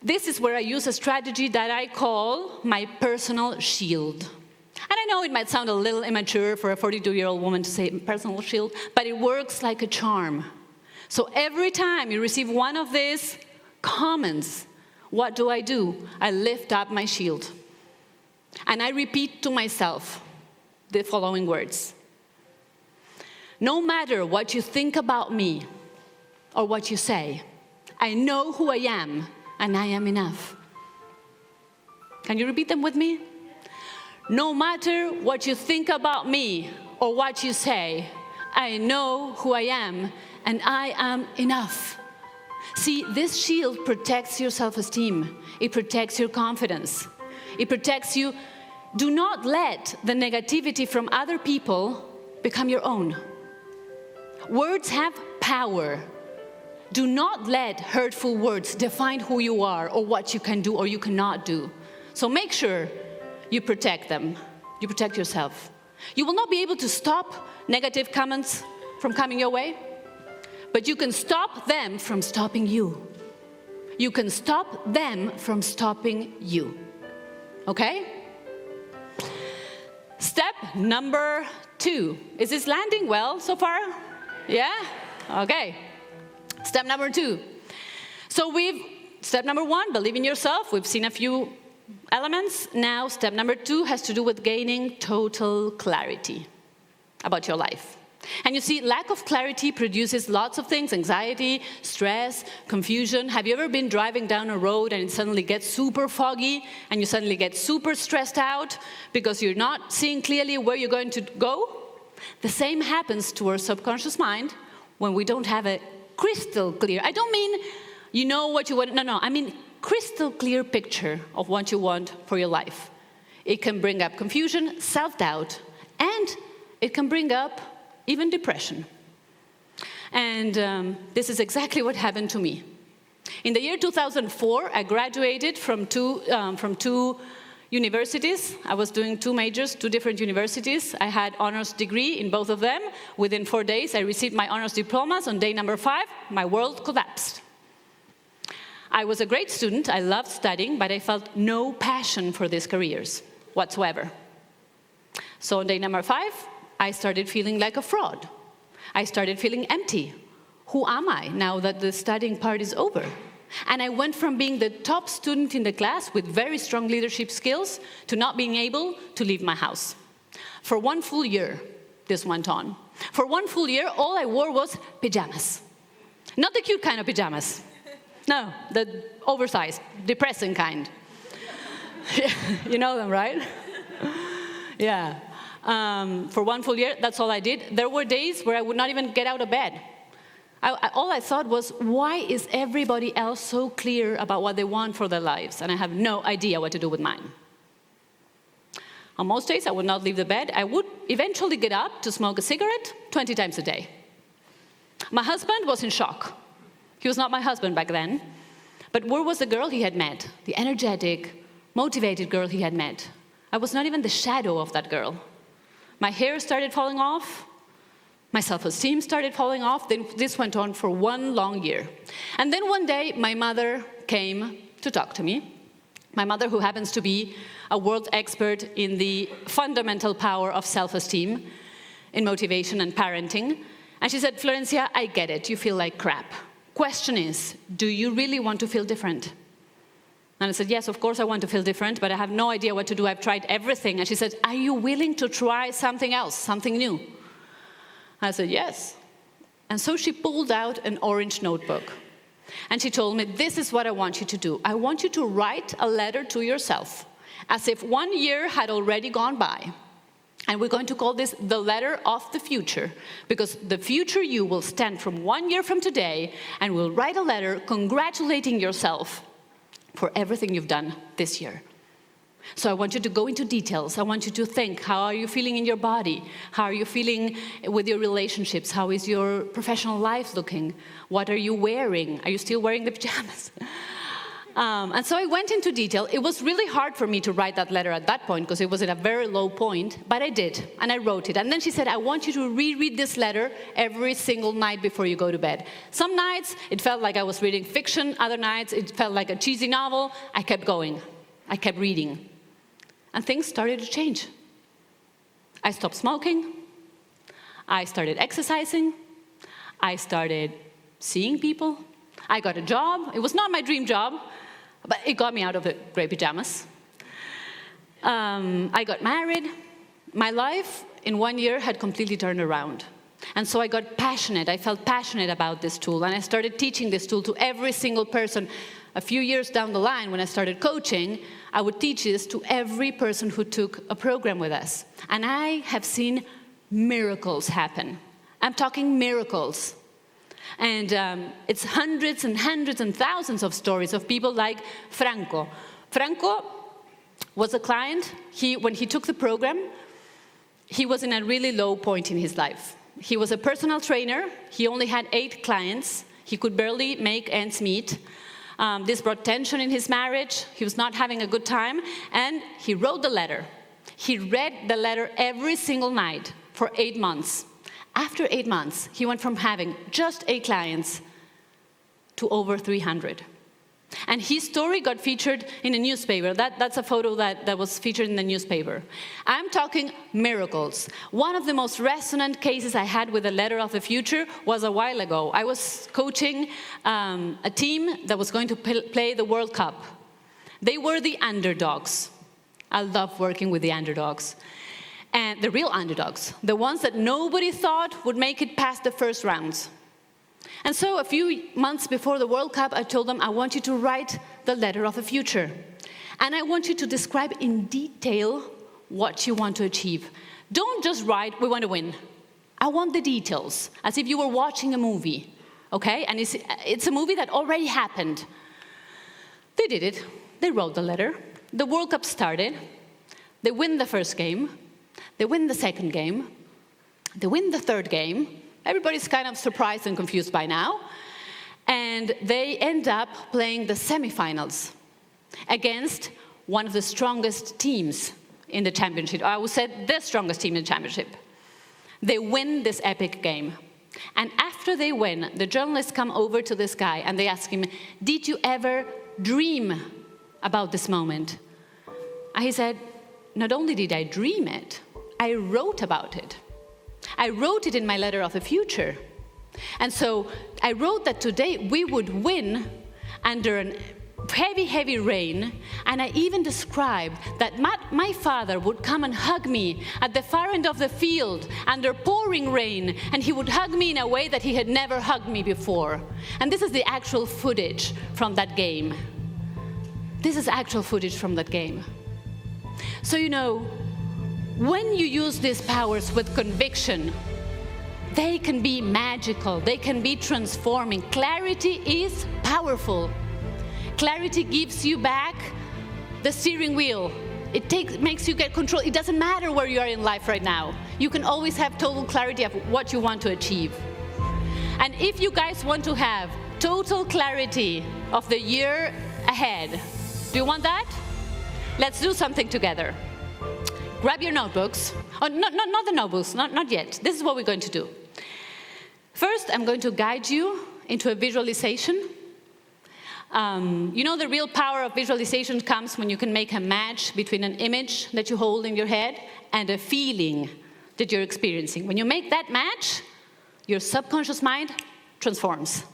This is where I use a strategy that I call my personal shield. And I know it might sound a little immature for a 42-year-old woman to say personal shield, but it works like a charm. So every time you receive one of these comments, what do? I lift up my shield. And I repeat to myself the following words. No matter what you think about me or what you say, I know who I am and I am enough. Can you repeat them with me? No matter what you think about me or what you say, I know who I am and I am enough. See, this shield protects your self-esteem. It protects your confidence. It protects you. Do not let the negativity from other people become your own. Words have power. Do not let hurtful words define who you are or what you can do or you cannot do. So make sure you protect them. You protect yourself. You will not be able to stop negative comments from coming your way, but you can stop them from stopping you. You can stop them from stopping you. Okay? Step number 2. Is this landing well so far? Yeah? Okay. Step number 2. So step number 1, believe in yourself. We've seen a few elements. Now, step number 2 has to do with gaining total clarity about your life. And you see, lack of clarity produces lots of things: anxiety, stress, confusion. Have you ever been driving down a road and it suddenly gets super foggy and you suddenly get super stressed out because you're not seeing clearly where you're going to go? The same happens to our subconscious mind when we don't have a crystal clear. I don't mean you know what you want. No. I mean crystal clear picture of what you want for your life. It can bring up confusion, self-doubt, and it can bring up even depression. And this is exactly what happened to me. In the year 2004, I graduated from two universities. I was doing 2 majors, 2 different universities. I had honors degree in both of them. Within 4 days, I received my honors diplomas. On day number 5, my world collapsed. I was a great student. I loved studying, but I felt no passion for these careers whatsoever. So on day number 5, I started feeling like a fraud. I started feeling empty. Who am I now that the studying part is over? And I went from being the top student in the class with very strong leadership skills to not being able to leave my house. For 1 full year, this went on. For 1 full year, all I wore was pajamas. Not the cute kind of pajamas. No, the oversized, depressing kind. You know them, right? Yeah. For 1 full year, that's all I did. There were days where I would not even get out of bed. All I thought was, why is everybody else so clear about what they want for their lives, and I have no idea what to do with mine? On most days, I would not leave the bed. I would eventually get up to smoke a cigarette 20 times a day. My husband was in shock. He was not my husband back then. But where was the girl he had met? The energetic, motivated girl he had met. I was not even the shadow of that girl. My hair started falling off. My self-esteem started falling off. Then this went on for 1 long year. And then one day, my mother came to talk to me. My mother, who happens to be a world expert in the fundamental power of self-esteem, in motivation and parenting. And she said, Florencia, I get it. You feel like crap. Question is, do you really want to feel different? And I said, yes, of course I want to feel different, but I have no idea what to do. I've tried everything. And she said, are you willing to try something else, something new? I said, yes. And so she pulled out an orange notebook. And she told me, this is what I want you to do. I want you to write a letter to yourself, as if 1 year had already gone by. And we're going to call this the letter of the future, because the future you will stand from 1 year from today and will write a letter congratulating yourself for everything you've done this year. So I want you to go into details. I want you to think, how are you feeling in your body? How are you feeling with your relationships? How is your professional life looking? What are you wearing? Are you still wearing the pajamas? And so I went into detail. It was really hard for me to write that letter at that point because it was at a very low point, but I did, and I wrote it. And then she said, I want you to reread this letter every single night before you go to bed. Some nights, it felt like I was reading fiction. Other nights, it felt like a cheesy novel. I kept going. I kept reading. And things started to change. I stopped smoking. I started exercising. I started seeing people. I got a job. It was not my dream job, but it got me out of the gray pajamas. I got married. My life in 1 year had completely turned around. And so I got passionate. I felt passionate about this tool, and I started teaching this tool to every single person. A few years down the line, when I started coaching, I would teach this to every person who took a program with us. And I have seen miracles happen. I'm talking miracles. And it's hundreds and hundreds and thousands of stories of people like Franco. Franco was a client. When he took the program, he was in a really low point in his life. He was a personal trainer. He only had 8 clients. He could barely make ends meet. This brought tension in his marriage. He was not having a good time. And he wrote the letter. He read the letter every single night for 8 months. After 8 months, he went from having just 8 clients to over 300. And his story got featured in a newspaper. That's a photo that was featured in the newspaper. I'm talking miracles. One of the most resonant cases I had with the Letter of the Future was a while ago. I was coaching a team that was going to play the World Cup. They were the underdogs. I love working with the underdogs. And the real underdogs, the ones that nobody thought would make it past the first rounds. And so a few months before the World Cup, I told them, I want you to write the letter of the future. And I want you to describe in detail what you want to achieve. Don't just write, we want to win. I want the details, as if you were watching a movie, okay? And it's a movie that already happened. They did it. They wrote the letter. The World Cup started. They win the first game. They win the second game. They win the third game. Everybody's kind of surprised and confused by now. And they end up playing the semifinals against one of the strongest teams in the championship. I would say the strongest team in the championship. They win this epic game. And after they win, the journalists come over to this guy and they ask him, did you ever dream about this moment? And he said, not only did I dream it, I wrote about it. I wrote it in my letter of the future. And so I wrote that today we would win under a heavy, heavy rain. And I even described that my father would come and hug me at the far end of the field under pouring rain. And he would hug me in a way that he had never hugged me before. And this is the actual footage from that game. This is actual footage from that game. So, you know, when you use these powers with conviction, they can be magical, they can be transforming. Clarity is powerful. Clarity gives you back the steering wheel. It makes you get control. It doesn't matter where you are in life right now. You can always have total clarity of what you want to achieve. And if you guys want to have total clarity of the year ahead, do you want that? Let's do something together. Grab your notebooks. Oh, not the notebooks, not yet. This is what we're going to do. First, I'm going to guide you into a visualization. You know, the real power of visualization comes when you can make a match between an image that you hold in your head and a feeling that you're experiencing. When you make that match, your subconscious mind transforms.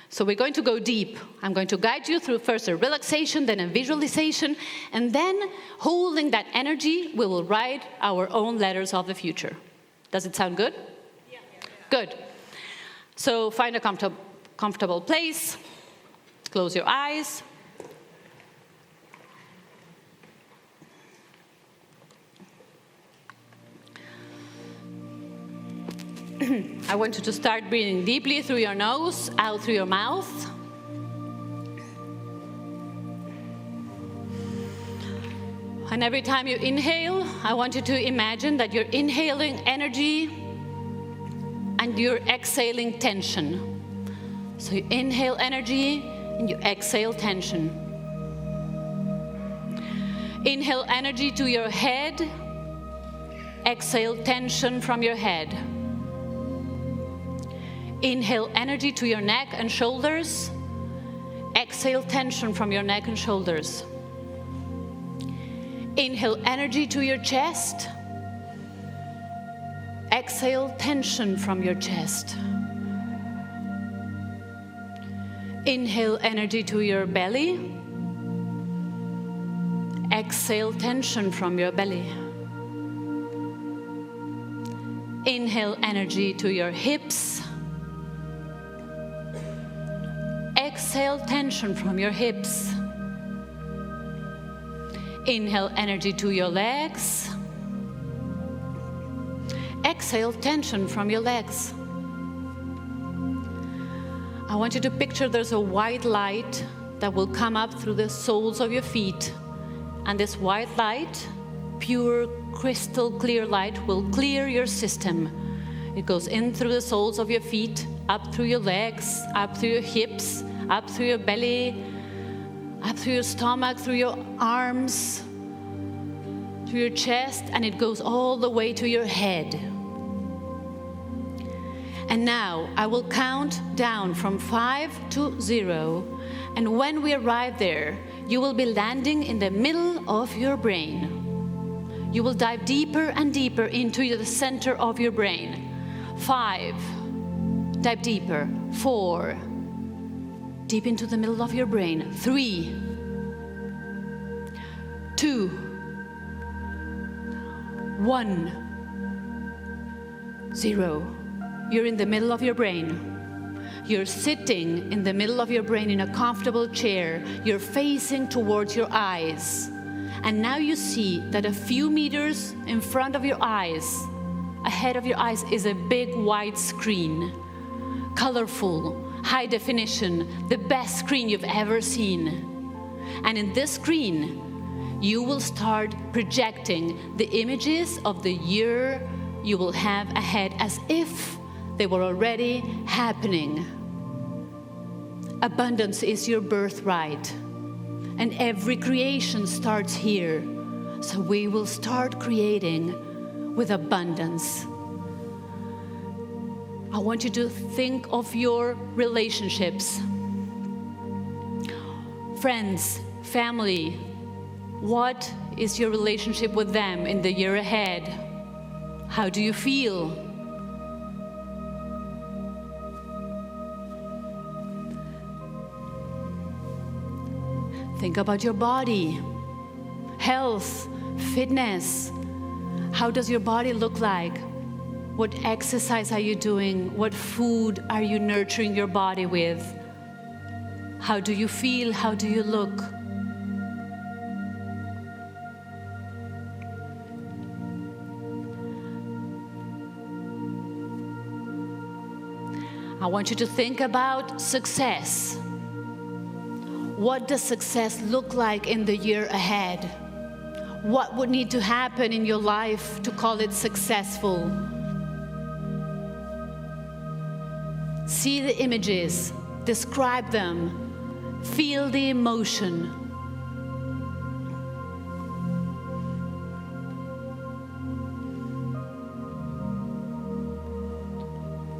So we're going to go deep. I'm going to guide you through first a relaxation, then a visualization, and then holding that energy, we will write our own letters of the future. Does it sound good? Yeah. Good. So find a comfortable place. Close your eyes. I want you to start breathing deeply through your nose, out through your mouth. And every time you inhale, I want you to imagine that you're inhaling energy and you're exhaling tension. So you inhale energy and you exhale tension. Inhale energy to your head. Exhale tension from your head. Inhale energy to your neck and shoulders. Exhale tension from your neck and shoulders. Inhale energy to your chest. Exhale tension from your chest. Inhale energy to your belly. Exhale tension from your belly. Inhale energy to your hips. Exhale tension from your hips. Inhale energy to your legs. Exhale tension from your legs. I want you to picture there's a white light that will come up through the soles of your feet. And this white light, pure crystal clear light, will clear your system. It goes in through the soles of your feet, up through your legs, up through your hips, up through your belly, up through your stomach, through your arms, to your chest, and it goes all the way to your head. And now I will count down from 5 to 0, and when we arrive there, you will be landing in the middle of your brain. You will dive deeper and deeper into the center of your brain. 5, dive deeper. 4, deep into the middle of your brain. 3, 2, 1, 0. You're in the middle of your brain. You're sitting in the middle of your brain in a comfortable chair. You're facing towards your eyes. And now you see that a few meters in front of your eyes, ahead of your eyes, is a big white screen. Colorful, high definition, the best screen you've ever seen. And in this screen, you will start projecting the images of the year you will have ahead as if they were already happening. Abundance is your birthright, and every creation starts here. So we will start creating with abundance. I want you to think of your relationships. Friends, family, what is your relationship with them in the year ahead? How do you feel? Think about your body, health, fitness. How does your body look like? What exercise are you doing? What food are you nurturing your body with? How do you feel? How do you look? I want you to think about success. What does success look like in the year ahead? What would need to happen in your life to call it successful? See the images, describe them, feel the emotion.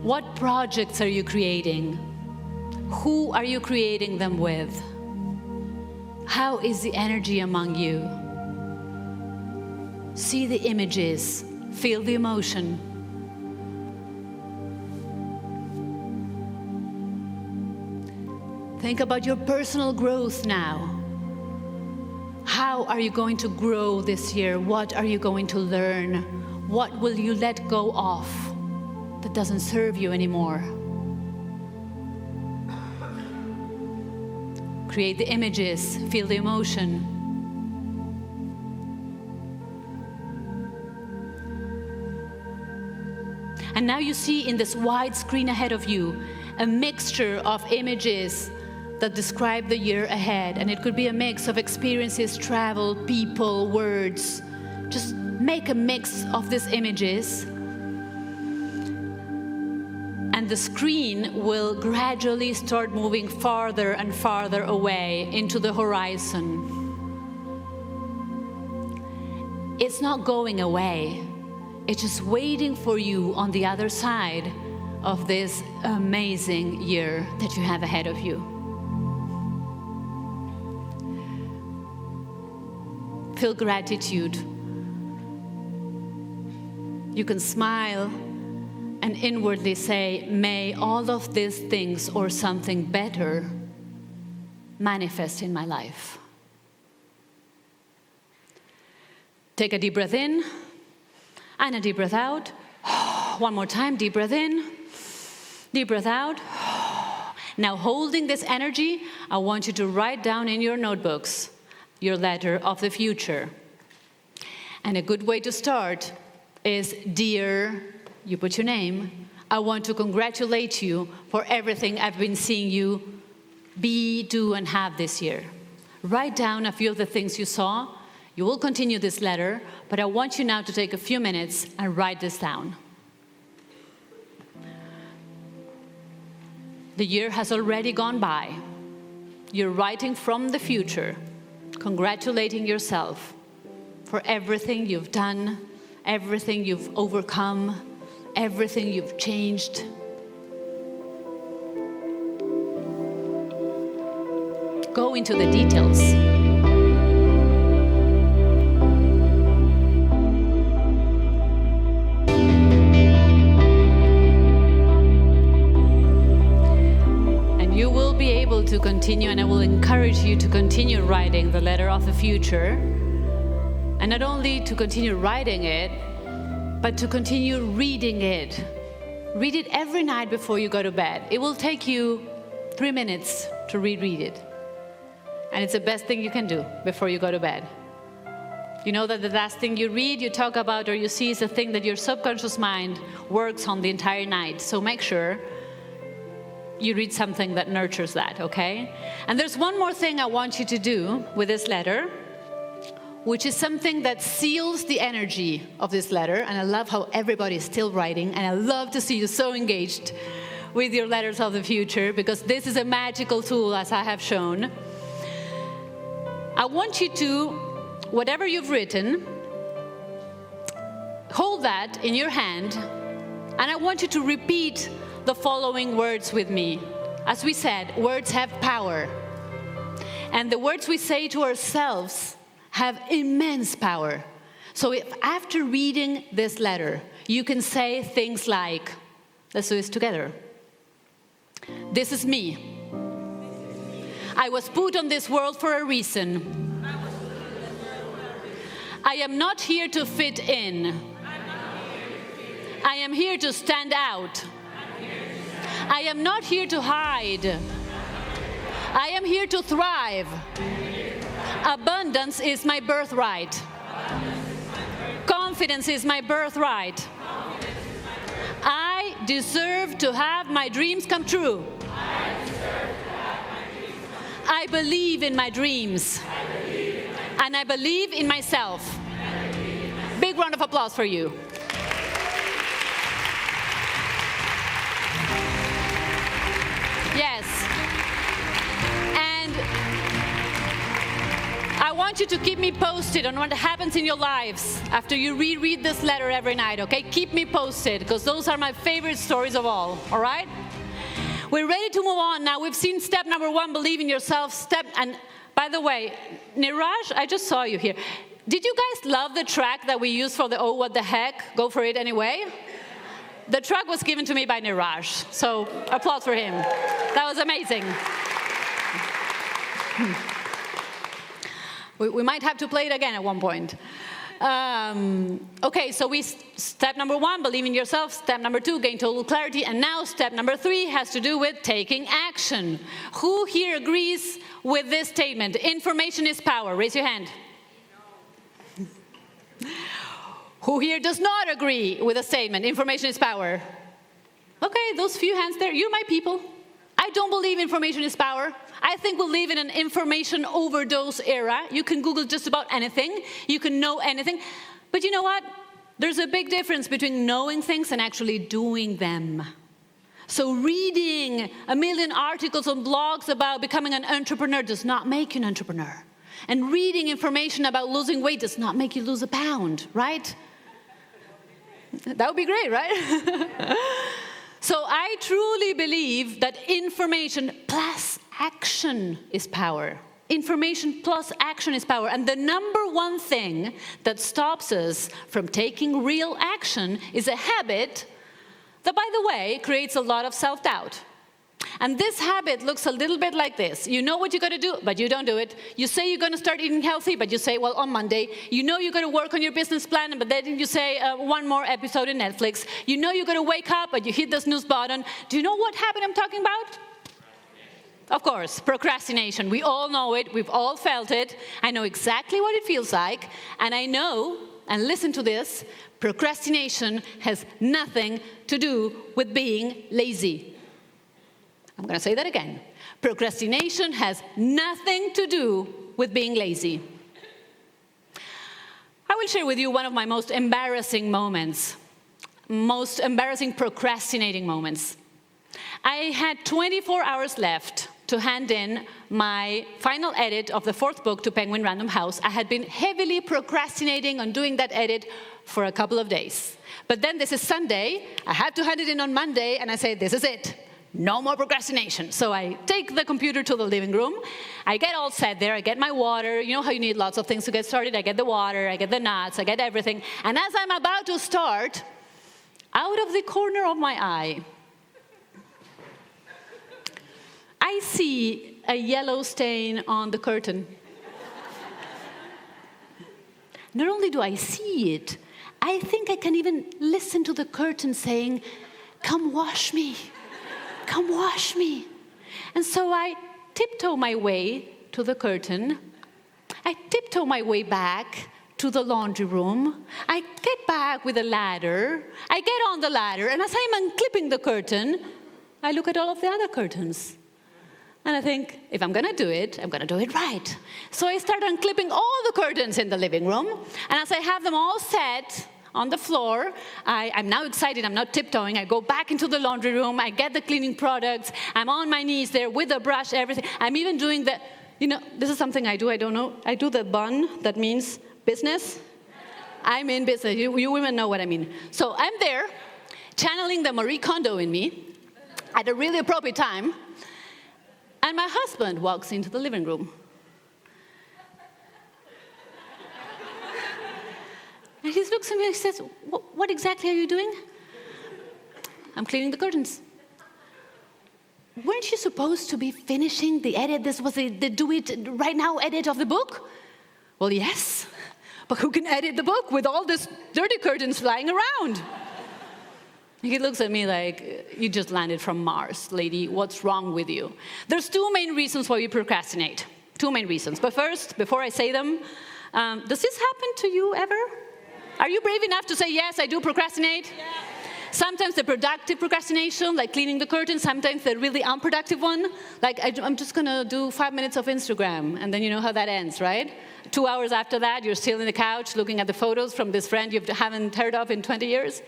What projects are you creating? Who are you creating them with? How is the energy among you? See the images, feel the emotion. Think about your personal growth now. How are you going to grow this year? What are you going to learn? What will you let go of that doesn't serve you anymore? Create the images, feel the emotion. And now you see in this wide screen ahead of you a mixture of images that describe the year ahead. And it could be a mix of experiences, travel, people, words. Just make a mix of these images. And the screen will gradually start moving farther and farther away into the horizon. it's not going away. It's just waiting for you on the other side of this amazing year that you have ahead of you. Feel gratitude. You can smile and inwardly say, may all of these things or something better manifest in my life. Take a deep breath in and a deep breath out. One more time, deep breath in, deep breath out. Now, holding this energy, I want you to write down in your notebooks your letter of the future. And a good way to start is, dear, you put your name, I want to congratulate you for everything I've been seeing you be, do, and have this year. Write down a few of the things you saw. You will continue this letter, but I want you now to take a few minutes and write this down. The year has already gone by. You're writing from the future, congratulating yourself for everything you've done, everything you've overcome, everything you've changed. Go into the details. And you will be able to continue, and I will encourage you to continue writing the letter of the future. And not only to continue writing it, but to continue reading it. Read it every night before you go to bed. It will take you 3 minutes to reread it. And it's the best thing you can do before you go to bed. You know that the last thing you read, you talk about, or you see is the thing that your subconscious mind works on the entire night. So make sure you read something that nurtures that, okay? And there's one more thing I want you to do with this letter, which is something that seals the energy of this letter. And I love how everybody is still writing, and I love to see you so engaged with your letters of the future, because this is a magical tool, as I have shown. I want you to, whatever you've written, hold that in your hand, and I want you to repeat the following words with me. As we said, words have power. And the words we say to ourselves have immense power. So if after reading this letter, you can say things like, let's do this together. This is me. I was put on this world for a reason. I am not here to fit in. I am here to stand out. I am not here to hide. I am here to thrive. Abundance is my birthright. Confidence is my birthright. I deserve to have my dreams come true. I believe in my dreams. And I believe in myself. Big round of applause for you. Yes. And I want you to keep me posted on what happens in your lives after you reread this letter every night, okay? Keep me posted, because those are my favorite stories of all right? We're ready to move on now. We've seen step number 1, believe in yourself. And by the way, Niraj, I just saw you here. Did you guys love the track that we used for the Oh, What the Heck? Go for it anyway. The track was given to me by Niraj, so applause for him. That was amazing. We might have to play it again at one point. Okay, so step number 1, believe in yourself. Step number 2, gain total clarity. And now step number 3 has to do with taking action. Who here agrees with this statement? Information is power. Raise your hand. No. Who here does not agree with the statement, information is power? Okay, those few hands there, you're my people. I don't believe information is power. I think we live in an information overdose era. You can Google just about anything. You can know anything. But you know what? There's a big difference between knowing things and actually doing them. So reading a million articles on blogs about becoming an entrepreneur does not make you an entrepreneur. And reading information about losing weight does not make you lose a pound, right? That would be great, right? So I truly believe that information plus action is power. Information plus action is power. And the number one thing that stops us from taking real action is a habit that, by the way, creates a lot of self-doubt. And this habit looks a little bit like this. You know what you got to do, but you don't do it. You say you're going to start eating healthy, but you say, well, on Monday. You know you're going to work on your business plan, but then you say one more episode in Netflix. You know you're going to wake up, but you hit the snooze button. Do you know what habit I'm talking about? Of course, procrastination. We all know it. We've all felt it. I know exactly what it feels like. And I know, and listen to this, procrastination has nothing to do with being lazy. I'm going to say that again. Procrastination has nothing to do with being lazy. I will share with you one of my most embarrassing moments, most embarrassing procrastinating moments. I had 24 hours left to hand in my final edit of the 4th book to Penguin Random House. I had been heavily procrastinating on doing that edit for a couple of days. But then this is Sunday, I had to hand it in on Monday, and I say, this is it. No more procrastination. So I take the computer to the living room. I get all set there. I get my water. You know how you need lots of things to get started. I get the water. I get the nuts. I get everything. And as I'm about to start, out of the corner of my eye, I see a yellow stain on the curtain. Not only do I see it, I think I can even listen to the curtain saying, "Come wash me. Come wash me." And so I tiptoe my way to the curtain. I tiptoe my way back to the laundry room. I get back with a ladder. I get on the ladder, and as I'm unclipping the curtain, I look at all of the other curtains. And I think, if I'm going to do it, I'm going to do it right. So I start unclipping all the curtains in the living room. And as I have them all set on the floor, I'm now excited. I'm not tiptoeing. I go back into the laundry room. I get the cleaning products. I'm on my knees there with a brush, everything. I'm even doing the, this is something I do. I don't know. I do the bun. That means business. I'm in business. You women know what I mean. So I'm there, channeling the Marie Kondo in me at a really appropriate time. And my husband walks into the living room. And he looks at me and he says, what exactly are you doing? I'm cleaning the curtains. Weren't you supposed to be finishing the edit? This was the do it right now edit of the book? Well, yes. But who can edit the book with all these dirty curtains flying around? He looks at me like, you just landed from Mars, lady. What's wrong with you? There's 2 main reasons why we procrastinate. 2 main reasons. But first, before I say them, does this happen to you ever? Are you brave enough to say, yes, I do procrastinate? Yeah. Sometimes the productive procrastination, like cleaning the curtains. Sometimes the really unproductive one, like I'm just going to do 5 minutes of Instagram. And then you know how that ends, right? 2 hours after that, you're still in the couch looking at the photos from this friend you haven't heard of in 20 years.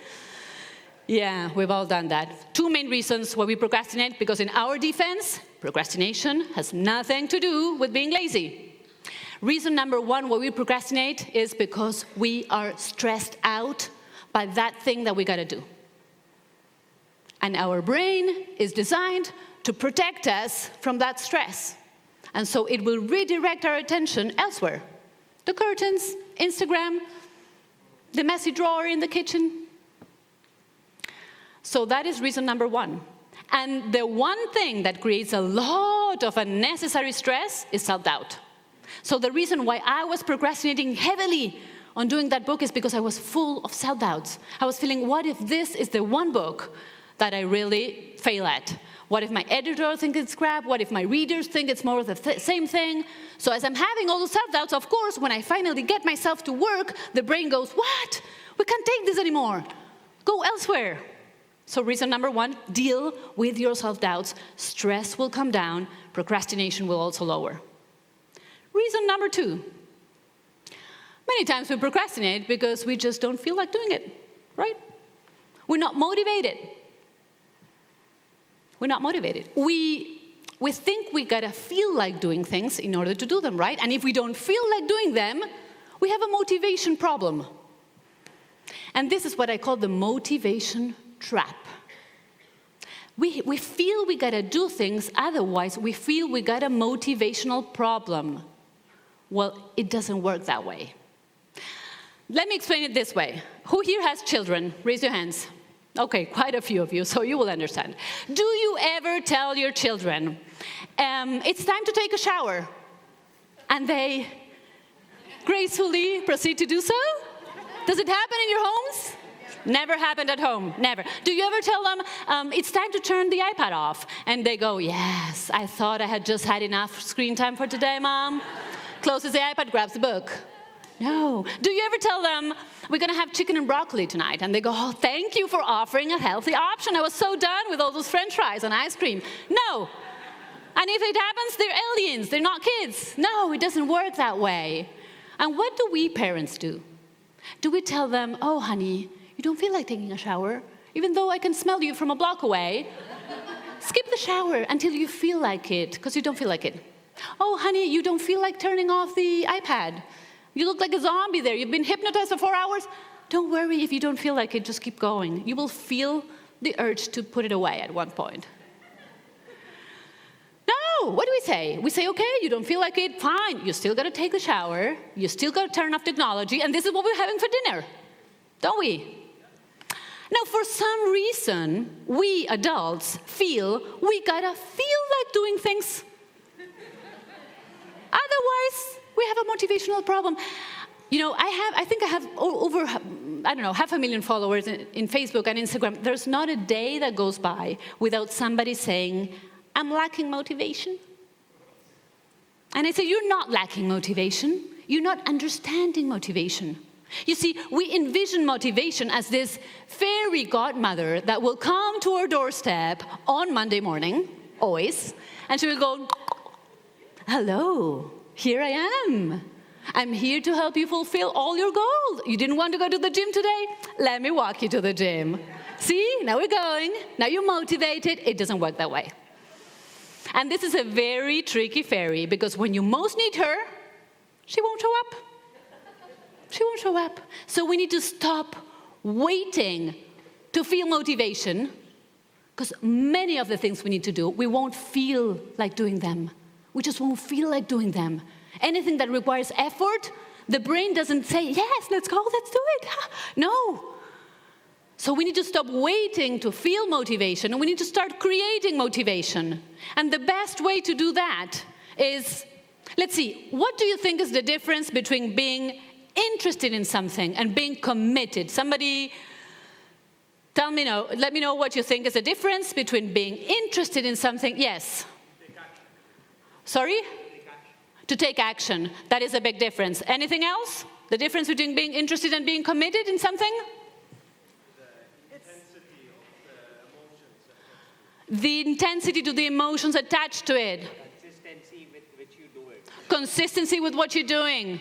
Yeah, we've all done that. 2 main reasons why we procrastinate, because in our defense, procrastination has nothing to do with being lazy. Reason number 1 why we procrastinate is because we are stressed out by that thing that we got to do. And our brain is designed to protect us from that stress. And so it will redirect our attention elsewhere. The curtains, Instagram, the messy drawer in the kitchen. So that is reason number 1. And the one thing that creates a lot of unnecessary stress is self-doubt. So the reason why I was procrastinating heavily on doing that book is because I was full of self-doubts. I was feeling, what if this is the one book that I really fail at? What if my editor thinks it's crap? What if my readers think it's more of the same thing? So as I'm having all those self-doubts, of course, when I finally get myself to work, the brain goes, what? We can't take this anymore. Go elsewhere. So reason number 1, deal with your self-doubts. Stress will come down. Procrastination will also lower. Reason number 2. Many times we procrastinate because we just don't feel like doing it, right? We're not motivated. We're not motivated. We we think we gotta feel like doing things in order to do them, right? And if we don't feel like doing them, we have a motivation problem. And this is what I call the motivation trap. We feel we gotta do things, otherwise we feel we got a motivational problem. Well, it doesn't work that way. Let me explain it this way. Who here has children? Raise your hands. Okay, quite a few of you, so you will understand. Do you ever tell your children, it's time to take a shower, and they gracefully proceed to do so? Does it happen in your homes? Never happened at home, never. Do you ever tell them, it's time to turn the iPad off? And they go, yes, I thought I had just had enough screen time for today, Mom. Closes the iPad, grabs the book. No. Do you ever tell them, we're going to have chicken and broccoli tonight? And they go, oh, thank you for offering a healthy option. I was so done with all those French fries and ice cream. No. And if it happens, they're aliens. They're not kids. No, it doesn't work that way. And what do we parents do? Do we tell them, oh, honey, you don't feel like taking a shower, even though I can smell you from a block away? Skip the shower until you feel like it, because you don't feel like it. Oh, honey, you don't feel like turning off the iPad. You look like a zombie there. You've been hypnotized for 4 hours. Don't worry if you don't feel like it, just keep going. You will feel the urge to put it away at one point. No, what do we say? We say, okay, you don't feel like it, fine. You still got to take the shower. You still got to turn off technology, and this is what we're having for dinner. Don't we? Now, for some reason, we adults feel we got to feel like doing things. Otherwise, we have a motivational problem. You know, I think I have over, 500,000 followers in Facebook and Instagram. There's not a day that goes by without somebody saying, I'm lacking motivation. And I say, you're not lacking motivation. You're not understanding motivation. You see, we envision motivation as this fairy godmother that will come to our doorstep on Monday morning, always, and she will go, hello, here I am. I'm here to help you fulfill all your goals. You didn't want to go to the gym today? Let me walk you to the gym. See, now we're going. Now you're motivated. It doesn't work that way. And this is a very tricky fairy, because when you most need her, she won't show up. She won't show up. So we need to stop waiting to feel motivation, because many of the things we need to do, we won't feel like doing them. We just won't feel like doing them. Anything that requires effort, the brain doesn't say, yes, let's go, let's do it. No. So we need to stop waiting to feel motivation, and we need to start creating motivation. And the best way to do that is, let's see, what do you think is the difference between being interested in something and being committed? Somebody let me know what you think is the difference between being interested in something. Yes. Sorry? To take action. That is a big difference. Anything else? The difference between being interested and being committed in something? The intensity to the emotions attached to it. Consistency with which you do it. Consistency with what you're doing.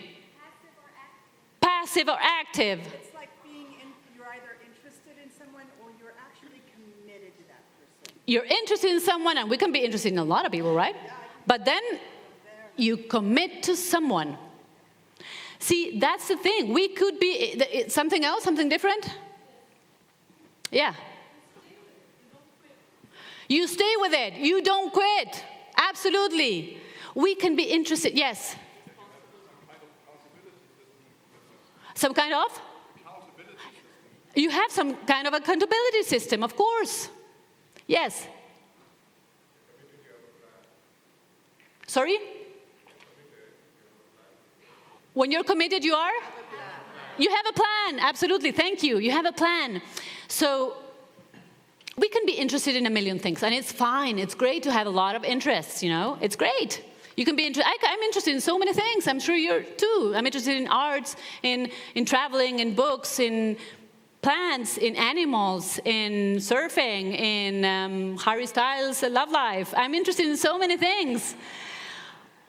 Passive or active. It's like you're either interested in someone or you're actually committed to that person. You're interested in someone, and we can be interested in a lot of people, right? But then you commit to someone. See, that's the thing. We could be something else, something different. Yeah. You stay with it. You don't quit. Absolutely. We can be interested. Yes. Some kind of? You have some kind of accountability system, of course. Yes. Sorry? When you're committed, you are? You have a plan. Absolutely. Thank you. You have a plan. So we can be interested in a million things, and it's fine. It's great to have a lot of interests, you know. It's great. You can be I'm interested in so many things. I'm sure you're too. I'm interested in arts, in traveling, in books, in plants, in animals, in surfing, in Harry Styles' love life. I'm interested in so many things.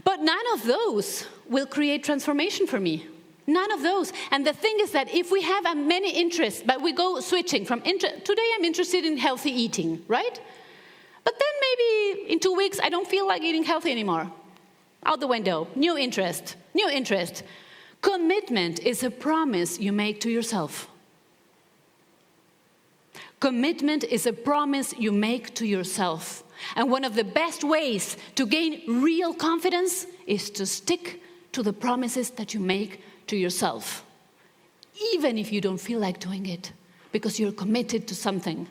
But none of those will create transformation for me. None of those. And the thing is that if we have many interests, but we go switching from today I'm interested in healthy eating, right? But then maybe in 2 weeks, I don't feel like eating healthy anymore. Out the window, new interest, new interest. Commitment is a promise you make to yourself. Commitment is a promise you make to yourself. And one of the best ways to gain real confidence is to stick to the promises that you make to yourself, even if you don't feel like doing it, because you're committed to something.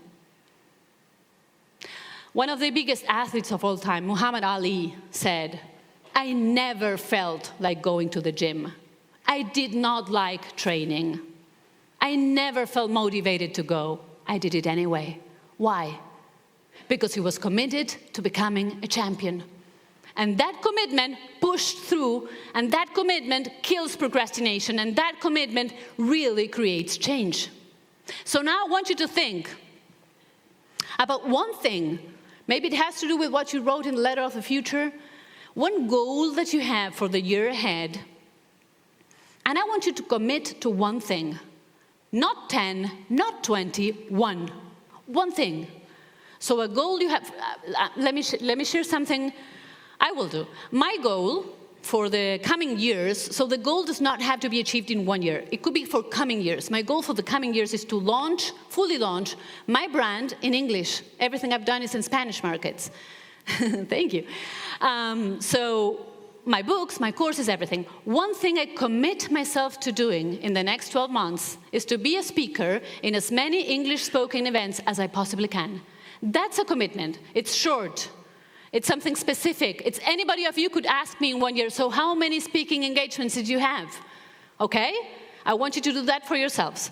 One of the biggest athletes of all time, Muhammad Ali, said, "I never felt like going to the gym. I did not like training. I never felt motivated to go. I did it anyway." Why? Because he was committed to becoming a champion. And that commitment pushed through, and that commitment kills procrastination, and that commitment really creates change. So now I want you to think about one thing. Maybe it has to do with what you wrote in the letter of the future. One goal that you have for the year ahead. And I want you to commit to one thing. Not 10, not 20, one. One thing. So a goal you have, let me share something I will do. My goal for the coming years, so the goal does not have to be achieved in 1 year. It could be for coming years. My goal for the coming years is to fully launch my brand in English. Everything I've done is in Spanish markets. Thank you. So my books, my courses, everything. One thing I commit myself to doing in the next 12 months is to be a speaker in as many English-spoken events as I possibly can. That's a commitment. It's short. It's something specific. It's anybody of you could ask me in 1 year, so how many speaking engagements did you have? Okay? I want you to do that for yourselves.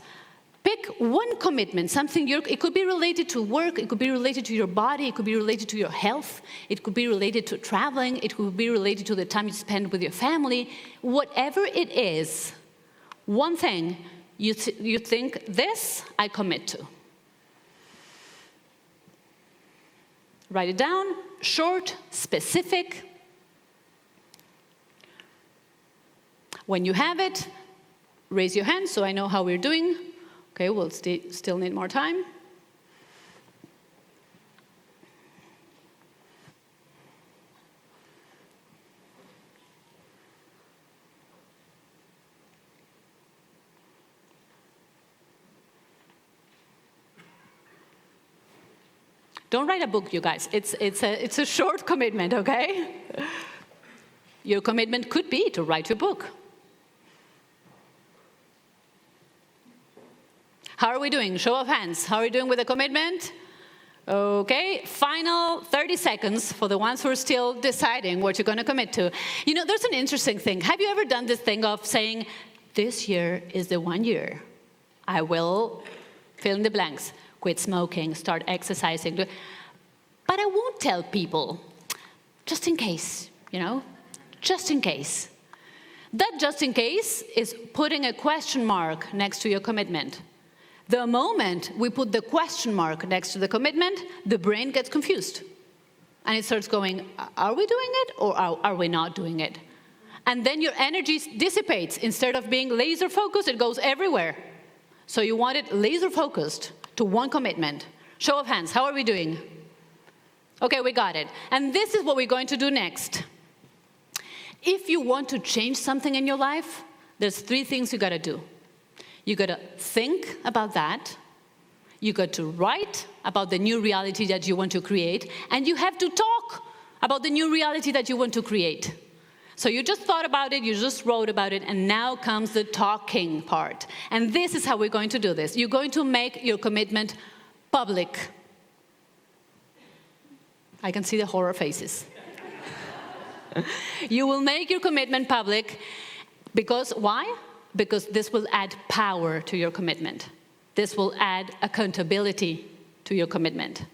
Pick one commitment, something it could be related to work, it could be related to your body, it could be related to your health, it could be related to traveling, it could be related to the time you spend with your family. Whatever it is, one thing you think, this I commit to. Write it down, short, specific. When you have it, raise your hand so I know how we're doing. Okay, we'll still need more time. Don't write a book, you guys. It's a short commitment, okay? Your commitment could be to write your book. How are we doing? Show of hands. How are we doing with the commitment? Okay, final 30 seconds for the ones who are still deciding what you're going to commit to. You know, there's an interesting thing. Have you ever done this thing of saying, this year is the 1 year I will fill in the blanks? Quit smoking, start exercising. But I won't tell people, just in case, you know, just in case. That just in case is putting a question mark next to your commitment. The moment we put the question mark next to the commitment, the brain gets confused. And it starts going, are we doing it or are we not doing it? And then your energy dissipates. Instead of being laser focused, it goes everywhere. So you want it laser focused to one commitment. Show of hands, how are we doing? Okay, we got it. And this is what we're going to do next. If you want to change something in your life, there's 3 things you gotta do. You gotta think about that. You got to write about the new reality that you want to create, and you have to talk about the new reality that you want to create. So you just thought about it, you just wrote about it, and now comes the talking part. And this is how we're going to do this. You're going to make your commitment public. I can see the horror faces. You will make your commitment public because, why? Because this will add power to your commitment. This will add accountability to your commitment.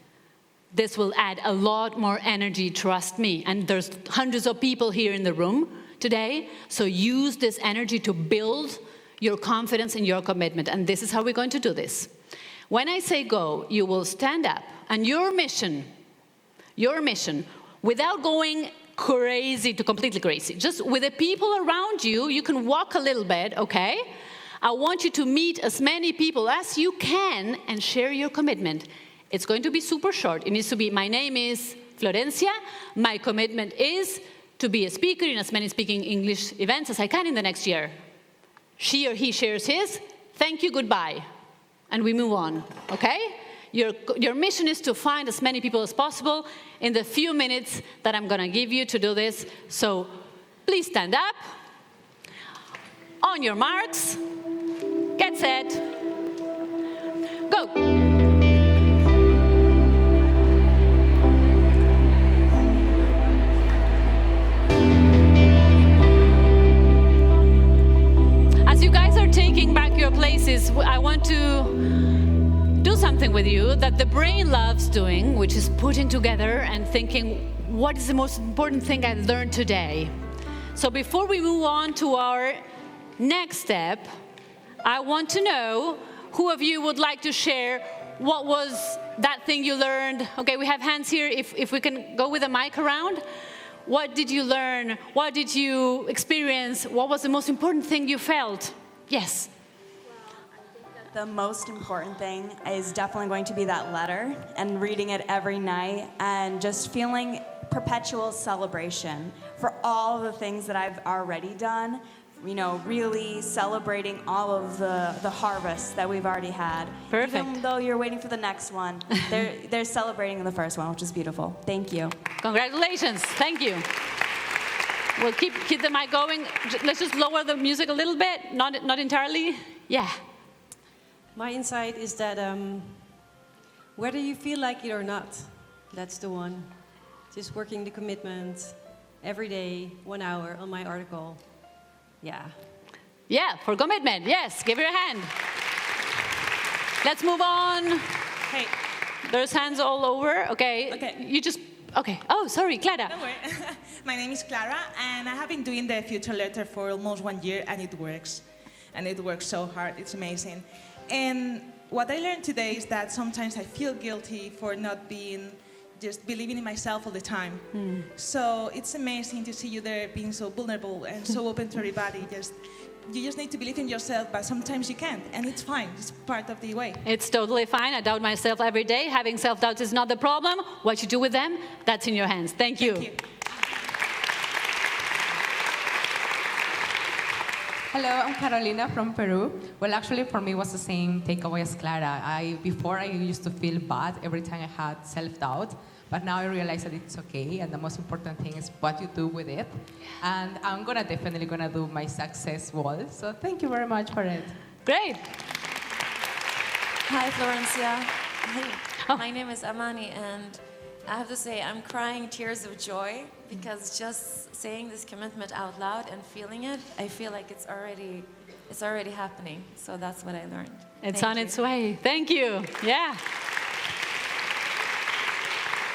This will add a lot more energy, trust me. And there's hundreds of people here in the room today, so use this energy to build your confidence in your commitment. And this is how we're going to do this. When I say go, you will stand up, and your mission, without going crazy to completely crazy, just with the people around you, you can walk a little bit, okay? I want you to meet as many people as you can and share your commitment. It's going to be super short. It needs to be, my name is Florencia. My commitment is to be a speaker in as many speaking English events as I can in the next year. She or he shares his. Thank you, goodbye. And we move on, okay? Your mission is to find as many people as possible in the few minutes that I'm gonna give you to do this. So please stand up. On your marks, get set, go. As you guys are taking back your places, I want to do something with you that the brain loves doing, which is putting together and thinking, what is the most important thing I learned today? So before we move on to our next step, I want to know who of you would like to share what was that thing you learned. Okay, we have hands here. If we can go with a mic around. What did you learn? What did you experience? What was the most important thing you felt? Yes. The most important thing is definitely going to be that letter and reading it every night and just feeling perpetual celebration for all the things that I've already done. You know, really celebrating all of the harvests that we've already had. Perfect. Even though you're waiting for the next one, they're celebrating the first one, which is beautiful. Thank you. Congratulations. Thank you. We'll keep the mic going. Let's just lower the music a little bit. Not entirely. Yeah. My insight is that whether you feel like it or not, that's the one. Just working the commitment every day, 1 hour on my article. Yeah. Yeah, for commitment. Yes, give her a hand. Let's move on. Hey. There's hands all over. Okay. Okay. You just, okay. Oh, sorry, Clara. Don't worry. My name is Clara, and I have been doing the future letter for almost 1 year, and it works. And it works so hard. It's amazing. And what I learned today is that sometimes I feel guilty for not just believing in myself all the time. So it's amazing to see you there being so vulnerable and so open to everybody. You just need to believe in yourself, but sometimes you can't, and it's fine. It's part of the way. It's totally fine. I doubt myself every day. Having self-doubt is not the problem. What you do with them, that's in your hands. Thank you. Thank you. Hello, I'm Carolina from Peru. Well, actually, for me, it was the same takeaway as Clara. Before, I used to feel bad every time I had self-doubt, but now I realize that it's okay, and the most important thing is what you do with it. And I'm definitely gonna do my success wall. So thank you very much for it. Great. Hi, Florencia. Hey, Oh. my name is Amani, and I have to say I'm crying tears of joy because just saying this commitment out loud and feeling it, I feel like it's already happening. So that's what I learned. It's Thank on you. its way. Thank you. Yeah.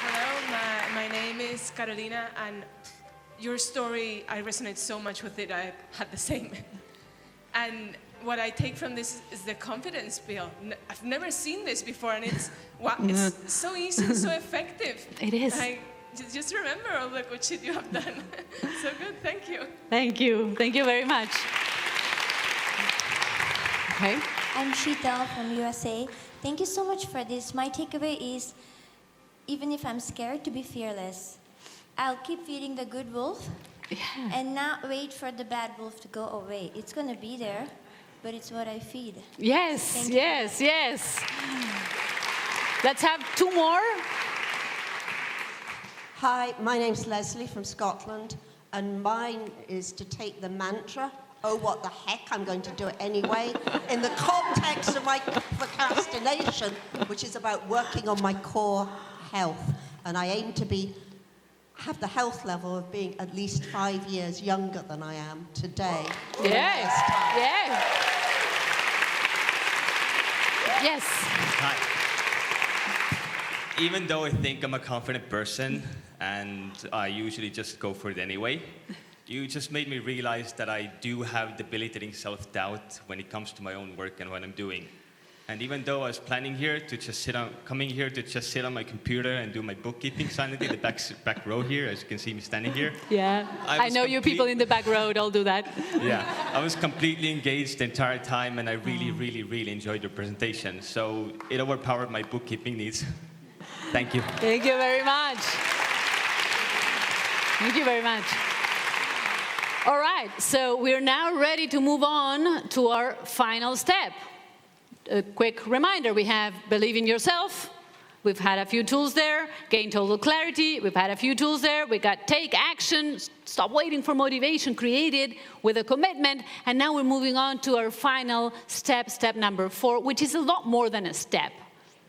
Hello, my name is Carolina, and your story, I resonate so much with it. I had the same. And what I take from this is the confidence pill. I've never seen this before, and it's so easy and so effective. It is. Just remember all the good shit you have done. So good, thank you. Thank you. Thank you very much. Okay. I'm Sheetal from USA. Thank you so much for this. My takeaway is, even if I'm scared, to be fearless. I'll keep feeding the good wolf and not wait for the bad wolf to go away. It's going to be there, but it's what I feed. Yes, Thank you. yes. Let's have two more. Hi, my name's Leslie from Scotland, and mine is to take the mantra, oh, what the heck, I'm going to do it anyway, in the context of my procrastination, which is about working on my core health. And I aim to have the health level of being at least 5 years younger than I am today. Yes. Yes. Hi. Even though I think I'm a confident person and I usually just go for it anyway, you just made me realize that I do have debilitating self-doubt when it comes to my own work and what I'm doing. And even though I was planning here to just coming here to just sit on my computer and do my bookkeeping silently, the back row here, as you can see me standing here. Yeah, I know you people in the back row all do that. Yeah, I was completely engaged the entire time, and I really enjoyed your presentation. So it overpowered my bookkeeping needs. Thank you. Thank you very much. Thank you very much. All right, so we're now ready to move on to our final step. A quick reminder, we have believe in yourself. We've had a few tools there. Gain total clarity. We've had a few tools there. We got take action. Stop waiting for motivation. Create it with a commitment. And now we're moving on to our final step, step number 4, which is a lot more than a step.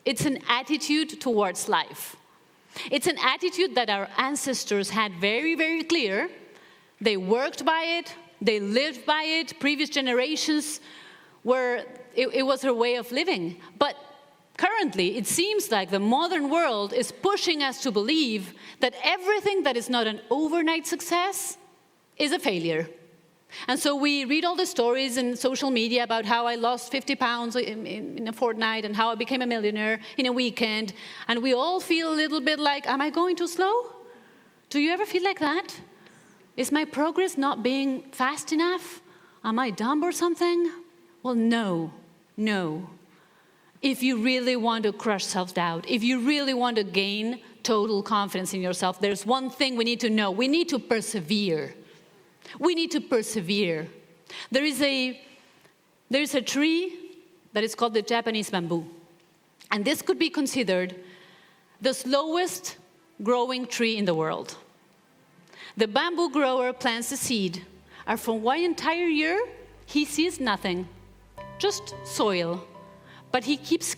It's an attitude towards life. It's an attitude that our ancestors had very, very clear. They worked by it. They lived by it. Previous generations it was their way of living. But currently, it seems like the modern world is pushing us to believe that everything that is not an overnight success is a failure. And so we read all the stories in social media about how I lost 50 pounds in a fortnight and how I became a millionaire in a weekend. And we all feel a little bit like, am I going too slow? Do you ever feel like that? Is my progress not being fast enough? Am I dumb or something? Well, no. If you really want to crush self-doubt, if you really want to gain total confidence in yourself, there's one thing we need to know. We need to persevere. We need to persevere. There is a tree that is called the Japanese bamboo. And this could be considered the slowest growing tree in the world. The bamboo grower plants a seed, and for 1 entire year, he sees nothing, just soil. But he keeps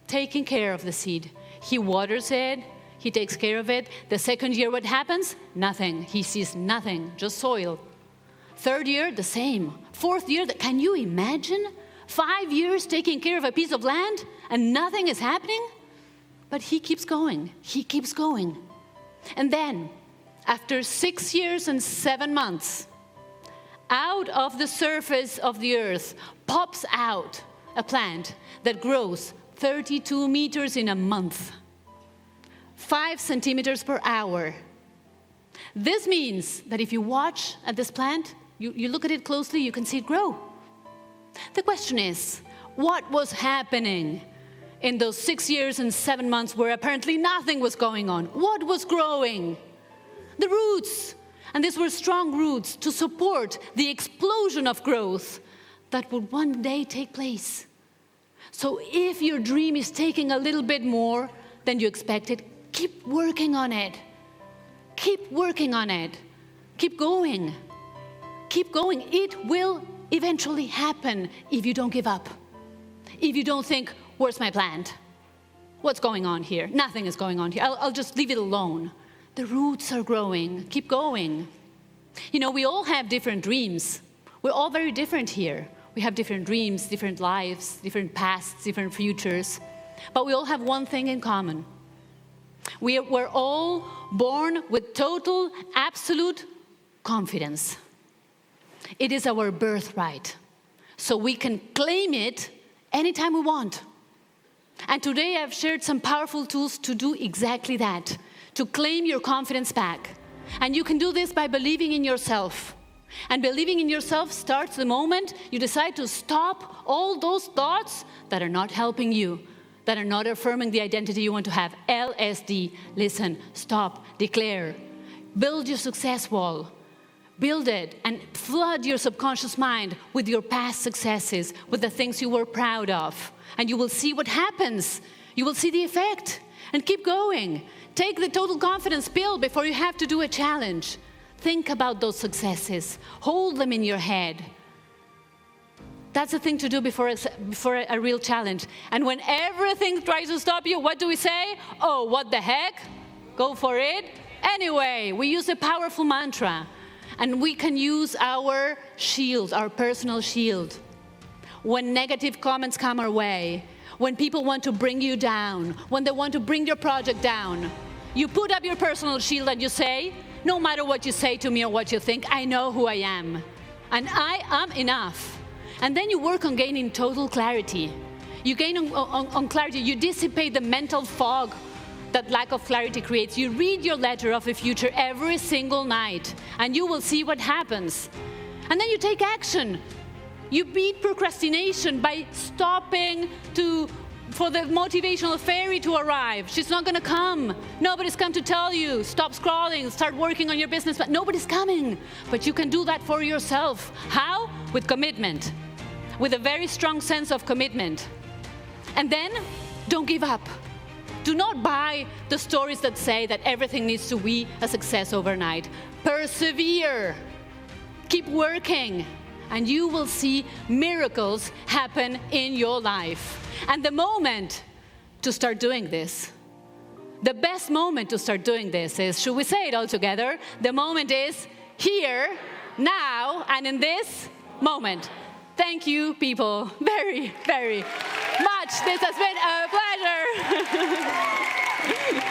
taking care of the seed. He waters it, he takes care of it. The second year, what happens? Nothing. He sees nothing, just soil. Third year, the same. Fourth year, can you imagine? 5 years taking care of a piece of land and nothing is happening? But he keeps going. He keeps going. And then, after 6 years and 7 months, out of the surface of the earth pops out a plant that grows 32 meters in a month, 5 centimeters per hour. This means that if you watch at this plant, you look at it closely, you can see it grow. The question is, what was happening in those 6 years and 7 months where apparently nothing was going on? What was growing? The roots. And these were strong roots to support the explosion of growth that would one day take place. So if your dream is taking a little bit more than you expected, keep working on it. Keep working on it. Keep going. Keep going. It will eventually happen if you don't give up. If you don't think, where's my plant? What's going on here? Nothing is going on here. I'll just leave it alone. The roots are growing. Keep going. You know, we all have different dreams. We're all very different here. We have different dreams, different lives, different pasts, different futures. But we all have one thing in common. We're all born with total, absolute confidence. It is our birthright. So we can claim it anytime we want. And today I've shared some powerful tools to do exactly that, to claim your confidence back. And you can do this by believing in yourself. And believing in yourself starts the moment you decide to stop all those thoughts that are not helping you, that are not affirming the identity you want to have. LSD, listen, stop, declare. Build your success wall. Build it and flood your subconscious mind with your past successes, with the things you were proud of. And you will see what happens. You will see the effect. And keep going. Take the total confidence pill before you have to do a challenge. Think about those successes. Hold them in your head. That's the thing to do before a real challenge. And when everything tries to stop you, what do we say? Oh, what the heck? Go for it. Anyway, we use a powerful mantra. And we can use our shield, our personal shield. When negative comments come our way, when people want to bring you down, when they want to bring your project down, you put up your personal shield and you say, no matter what you say to me or what you think, I know who I am. And I am enough. And then you work on gaining total clarity. You gain on clarity. You dissipate the mental fog that lack of clarity creates. You read your letter of the future every single night, and you will see what happens. And then you take action. You beat procrastination by stopping to for the motivational fairy to arrive. She's not going to come. Nobody's come to tell you, stop scrolling, start working on your business, but nobody's coming. But you can do that for yourself. How? With commitment, with a very strong sense of commitment. And then, don't give up. Do not buy the stories that say that everything needs to be a success overnight. Persevere. Keep working. And you will see miracles happen in your life. And the moment to start doing this, the best moment to start doing this is, should we say it all together? The moment is here, now, and in this moment. Thank you, people, very, very much. This has been a pleasure.